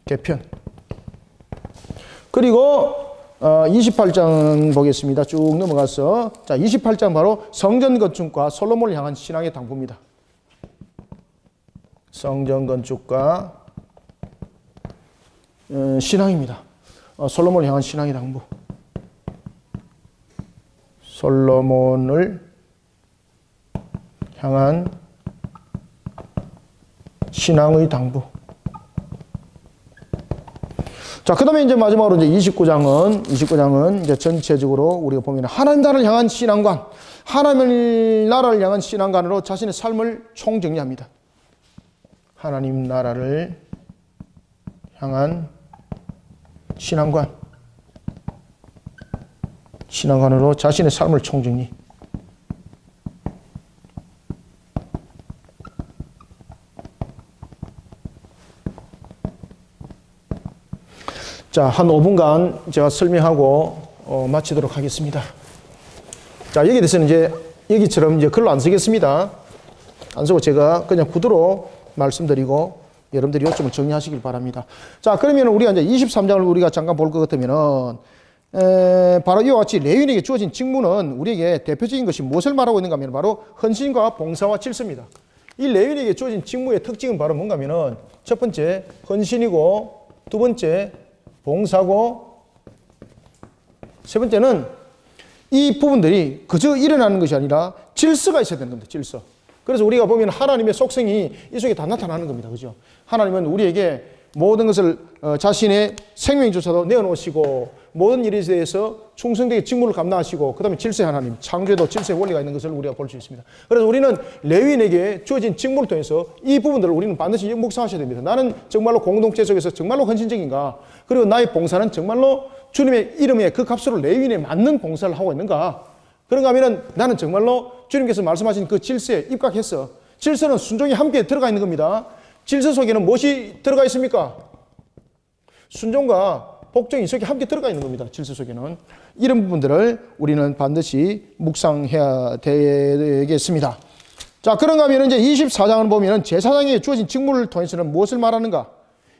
개편. 그리고 28장 보겠습니다. 쭉 넘어가서, 자, 28장 바로 성전 건축과 솔로몬을 향한 신앙의 당부입니다. 성전 건축과 신앙입니다. 솔로몬을 향한 신앙의 당부. 솔로몬을 향한 신앙의 당부. 자, 그 다음에 이제 마지막으로 이제 29장은 이제 전체적으로 우리가 보면 하나님 나라를 향한 신앙관, 하나님 나라를 향한 신앙관으로 자신의 삶을 총정리합니다. 하나님 나라를 향한 신앙관으로 자신의 삶을 총정리. 자, 한 5분간 제가 설명하고 마치도록 하겠습니다. 자, 여기에 대해서는 이제 여기처럼 이제 글로 안 쓰겠습니다. 안 쓰고 제가 그냥 구두로 말씀드리고 여러분들이 요점을 정리하시길 바랍니다. 자, 그러면 우리가 이제 23장을 우리가 잠깐 볼 것 같으면은 바로 이와 같이 레위인에게 주어진 직무는 우리에게 대표적인 것이 무엇을 말하고 있는가 하면 바로 헌신과 봉사와 질서입니다. 이 레위인에게 주어진 직무의 특징은 바로 뭔가 하면은 첫 번째 헌신이고, 두 번째 봉사고, 세 번째는 이 부분들이 그저 일어나는 것이 아니라 질서가 있어야 되는 겁니다. 질서. 그래서 우리가 보면 하나님의 속성이 이 속에 다 나타나는 겁니다. 그죠? 하나님은 우리에게 모든 것을 자신의 생명조차도 내어놓으시고 모든 일에 대해서 충성되게 직무를 감당하시고 그 다음에 질서의 하나님, 창조에도 질서의 원리가 있는 것을 우리가 볼 수 있습니다. 그래서 우리는 레위인에게 주어진 직무를 통해서 이 부분들을 우리는 반드시 묵상하셔야 됩니다. 나는 정말로 공동체 속에서 정말로 헌신적인가? 그리고 나의 봉사는 정말로 주님의 이름에 그 값으로 레위인에 맞는 봉사를 하고 있는가? 그런가 하면은 나는 정말로 주님께서 말씀하신 그 질서에 입각해서, 질서는 순종이 함께 들어가 있는 겁니다. 질서 속에는 무엇이 들어가 있습니까? 순종과 복종이 이 속에 함께 들어가 있는 겁니다. 질서 속에는. 이런 부분들을 우리는 반드시 묵상해야 되겠습니다. 자, 그런가 하면 이제 24장을 보면 제사장에게 주어진 직무를 통해서는 무엇을 말하는가?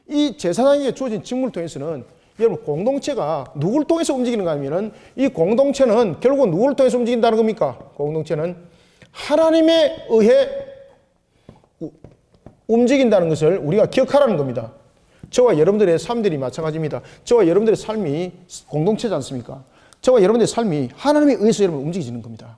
이 제사장에게 주어진 직무를 통해서는 여러분 공동체가 누구를 통해서 움직이는가 하면은 이 공동체는 결국은 누구를 통해서 움직인다는 겁니까? 공동체는 하나님에 의해 움직인다는 것을 우리가 기억하라는 겁니다. 저와 여러분들의 삶들이 마찬가지입니다. 저와 여러분들의 삶이 공동체지 않습니까? 저와 여러분들의 삶이 하나님에 의해서 여러분 움직이는 겁니다.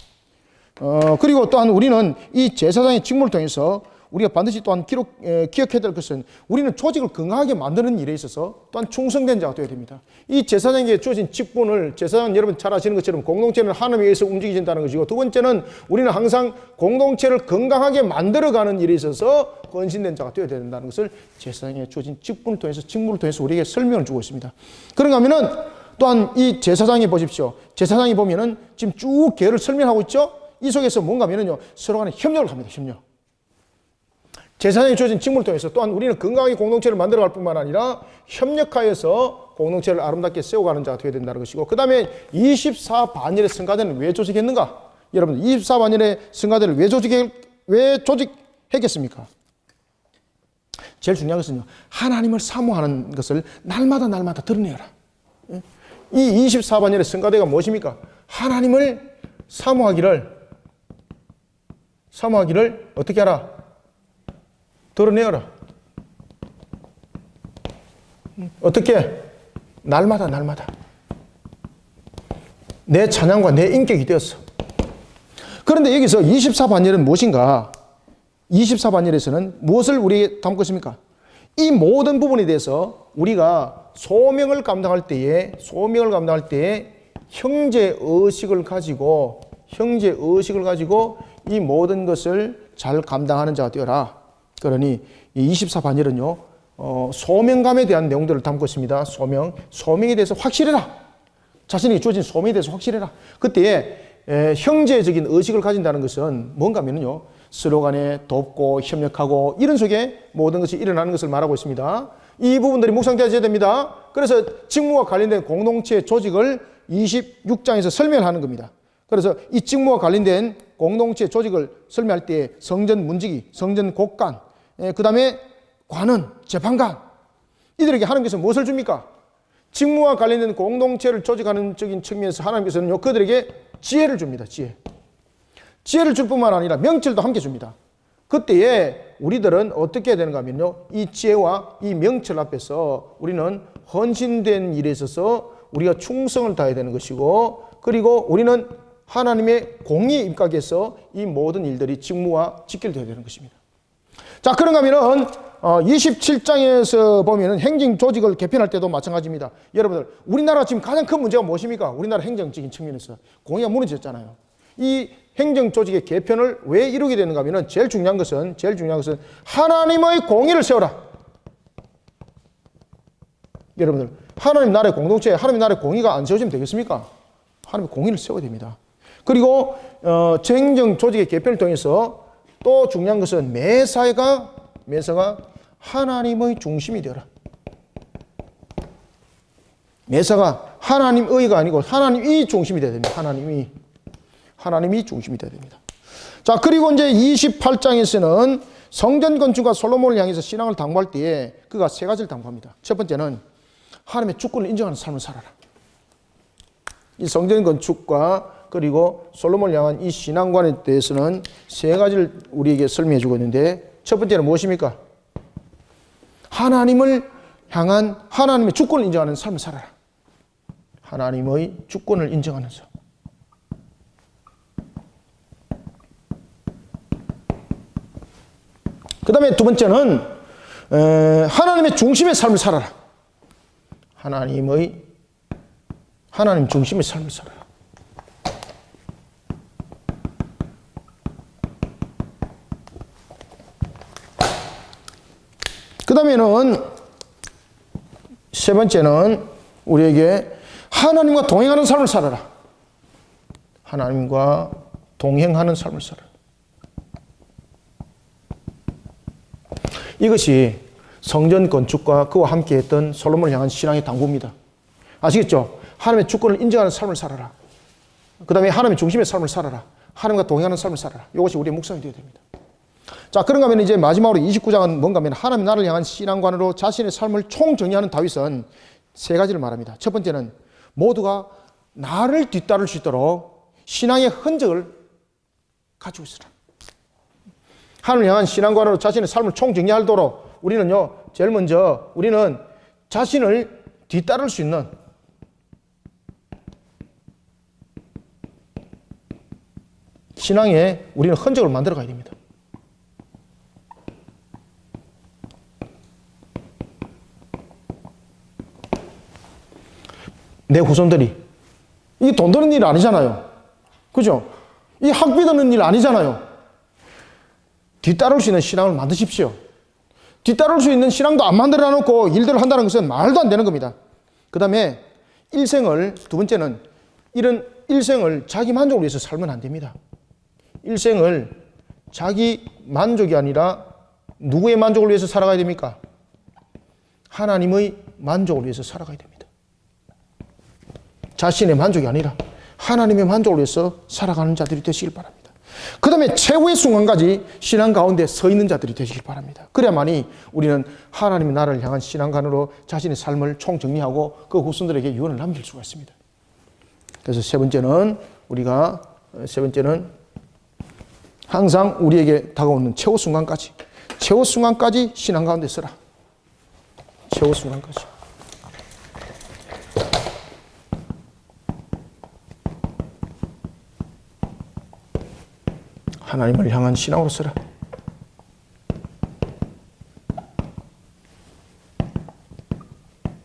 그리고 또한 우리는 이 제사장의 직무를 통해서 우리가 반드시 또한 기억해야 될 것은 우리는 조직을 건강하게 만드는 일에 있어서 또한 충성된 자가 되어야 됩니다. 이 제사장에게 주어진 직분을, 제사장은 여러분 잘 아시는 것처럼 공동체는 하나님에 의해서 움직이신다는 것이고, 두 번째는 우리는 항상 공동체를 건강하게 만들어가는 일에 있어서 헌신된 자가 되어야 된다는 것을 제사장에게 주어진 직분을 통해서, 직무를 통해서 우리에게 설명을 주고 있습니다. 그런가 하면은 또한 이 제사장이 보십시오. 제사장이 보면은 지금 쭉 계를 설명하고 있죠? 이 속에서 뭔가 하면은요, 서로 간에 협력을 합니다. 협력. 제사장이 주어진 직무를 통해서 또한 우리는 건강하게 공동체를 만들어갈 뿐만 아니라 협력하여서 공동체를 아름답게 세워가는 자가 되어야 된다는 것이고, 그 다음에 24반열의 성가대는 왜 조직했는가? 여러분, 24반열의 성가대를 왜 조직했겠습니까? 제일 중요한 것은요, 하나님을 사모하는 것을 날마다 드러내라. 이 24반열의 성가대가 무엇입니까? 하나님을 사모하기를 어떻게 하라? 드러내어라. 어떻게? 날마다. 내 찬양과 내 인격이 되었어. 그런데 여기서 24반열은 무엇인가? 24반열에서는 무엇을 우리에게 담고 있습니까? 이 모든 부분에 대해서 우리가 소명을 감당할 때에 형제의식을 가지고 이 모든 것을 잘 감당하는 자가 되어라. 그러니 이 24반열은요, 소명감에 대한 내용들을 담고 있습니다. 소명에 대해서 확실해라. 자신에게 주어진 소명에 대해서 확실해라. 그때에 형제적인 의식을 가진다는 것은 뭔가 하면요, 서로 간에 돕고 협력하고 이런 속에 모든 것이 일어나는 것을 말하고 있습니다. 이 부분들이 묵상되어야 됩니다. 그래서 직무와 관련된 공동체 조직을 26장에서 설명하는 겁니다. 그래서 이 직무와 관련된 공동체 조직을 설명할 때 성전 문지기, 성전 곡간, 그 다음에 관원, 재판관, 이들에게 하나님께서 무엇을 줍니까? 직무와 관련된 공동체를 조직하는 적인 측면에서 하나님께서는요, 그들에게 지혜를 줍니다. 지혜를 줄 뿐만 아니라 명철도 함께 줍니다. 그때에 우리들은 어떻게 해야 되는가 하면요, 이 지혜와 이 명철 앞에서 우리는 헌신된 일에 있어서 우리가 충성을 다해야 되는 것이고, 그리고 우리는 하나님의 공의에 입각해서 이 모든 일들이 직무와 직결되어야 되는 것입니다. 자, 그런가 하면은 27장에서 보면은 행정 조직을 개편할 때도 마찬가지입니다. 여러분들, 우리나라 지금 가장 큰 문제가 무엇입니까? 우리나라 행정적인 측면에서 공의가 무너졌잖아요. 이 행정 조직의 개편을 왜 이루게 되는가 하면은 제일 중요한 것은 하나님의 공의를 세워라. 여러분들 하나님 나라의 공동체에 하나님 나라의 공의가 안 세워지면 되겠습니까? 하나님의 공의를 세워야 됩니다. 그리고 행정 조직의 개편을 통해서 또 중요한 것은 매사가 하나님의 중심이 되어라. 매사가 하나님의가 아니고 하나님이 중심이 되어야 됩니다. 하나님이 중심이 되어야 됩니다. 자, 그리고 이제 28장에서는 성전 건축과 솔로몬을 향해서 신앙을 당부할 때에 그가 세 가지를 당부합니다. 첫 번째는 하나님의 주권을 인정하는 삶을 살아라. 이 성전 건축과 그리고 솔로몬을 향한 이 신앙관에 대해서는 세 가지를 우리에게 설명해 주고 있는데, 첫 번째는 무엇입니까? 하나님을 향한 하나님의 주권을 인정하는 삶을 살아라. 하나님의 주권을 인정하는 삶. 그 다음에 두 번째는 하나님의 중심의 삶을 살아라. 하나님 중심의 삶을 살아라. 그 다음에는 세 번째는 우리에게 하나님과 동행하는 삶을 살아라. 하나님과 동행하는 삶을 살아라. 이것이 성전 건축과 그와 함께했던 솔로몬을 향한 신앙의 당부입니다. 아시겠죠? 하나님의 주권을 인정하는 삶을 살아라. 그 다음에 하나님의 중심의 삶을 살아라. 하나님과 동행하는 삶을 살아라. 이것이 우리의 묵상이 되어야 됩니다. 자, 그런가 하면 이제 마지막으로 29장은 뭔가 하면 하나님 나라를 향한 신앙관으로 자신의 삶을 총정리하는 다윗은 세 가지를 말합니다. 첫 번째는 모두가 나를 뒤따를 수 있도록 신앙의 흔적을 가지고 있으라. 하나님을 향한 신앙관으로 자신의 삶을 총정리하도록 우리는요, 제일 먼저 우리는 자신을 뒤따를 수 있는 신앙에 우리는 흔적을 만들어 가야 됩니다. 내 후손들이 이게 돈 드는 일 아니잖아요. 그죠? 이 학비 드는 일 아니잖아요. 뒤따를 수 있는 신앙을 만드십시오. 뒤따를 수 있는 신앙도 안 만들어 놓고 일들을 한다는 것은 말도 안 되는 겁니다. 그 다음에 두 번째는 이런 일생을 자기 만족을 위해서 살면 안 됩니다. 일생을 자기 만족이 아니라 누구의 만족을 위해서 살아가야 됩니까? 하나님의 만족을 위해서 살아가야 됩니다. 자신의 만족이 아니라 하나님의 만족을 위해서 살아가는 자들이 되시길 바랍니다. 그 다음에 최후의 순간까지 신앙 가운데 서 있는 자들이 되시길 바랍니다. 그래야만이 우리는 하나님의 나라를 향한 신앙관으로 자신의 삶을 총정리하고 그 후손들에게 유언을 남길 수가 있습니다. 그래서 세 번째는 항상 우리에게 다가오는 최후 순간까지 신앙 가운데 서라. 최후 순간까지. 하나님을 향한 신앙으로 서라.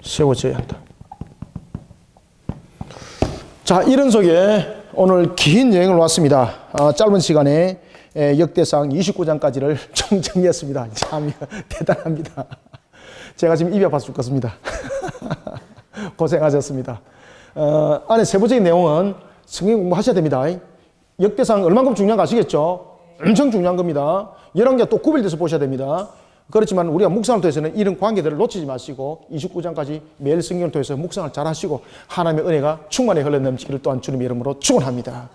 세워져야 한다. 자, 이런 속에 오늘 긴 여행을 왔습니다. 짧은 시간에 역대상 29장까지를 정리했습니다. 참 대단합니다. 제가 지금 입이 아파서 죽겠습니다. 고생하셨습니다. 안에 세부적인 내용은 성경 공부하셔야 됩니다. 역대상 얼만큼 중요한 거 아시겠죠? 엄청 중요한 겁니다. 11개 또 구별돼서 보셔야 됩니다. 그렇지만 우리가 묵상을 통해서는 이런 관계들을 놓치지 마시고 29장까지 매일 성경을 통해서 묵상을 잘 하시고 하나님의 은혜가 충만히 흘러넘치기를 또한 주님의 이름으로 축원합니다.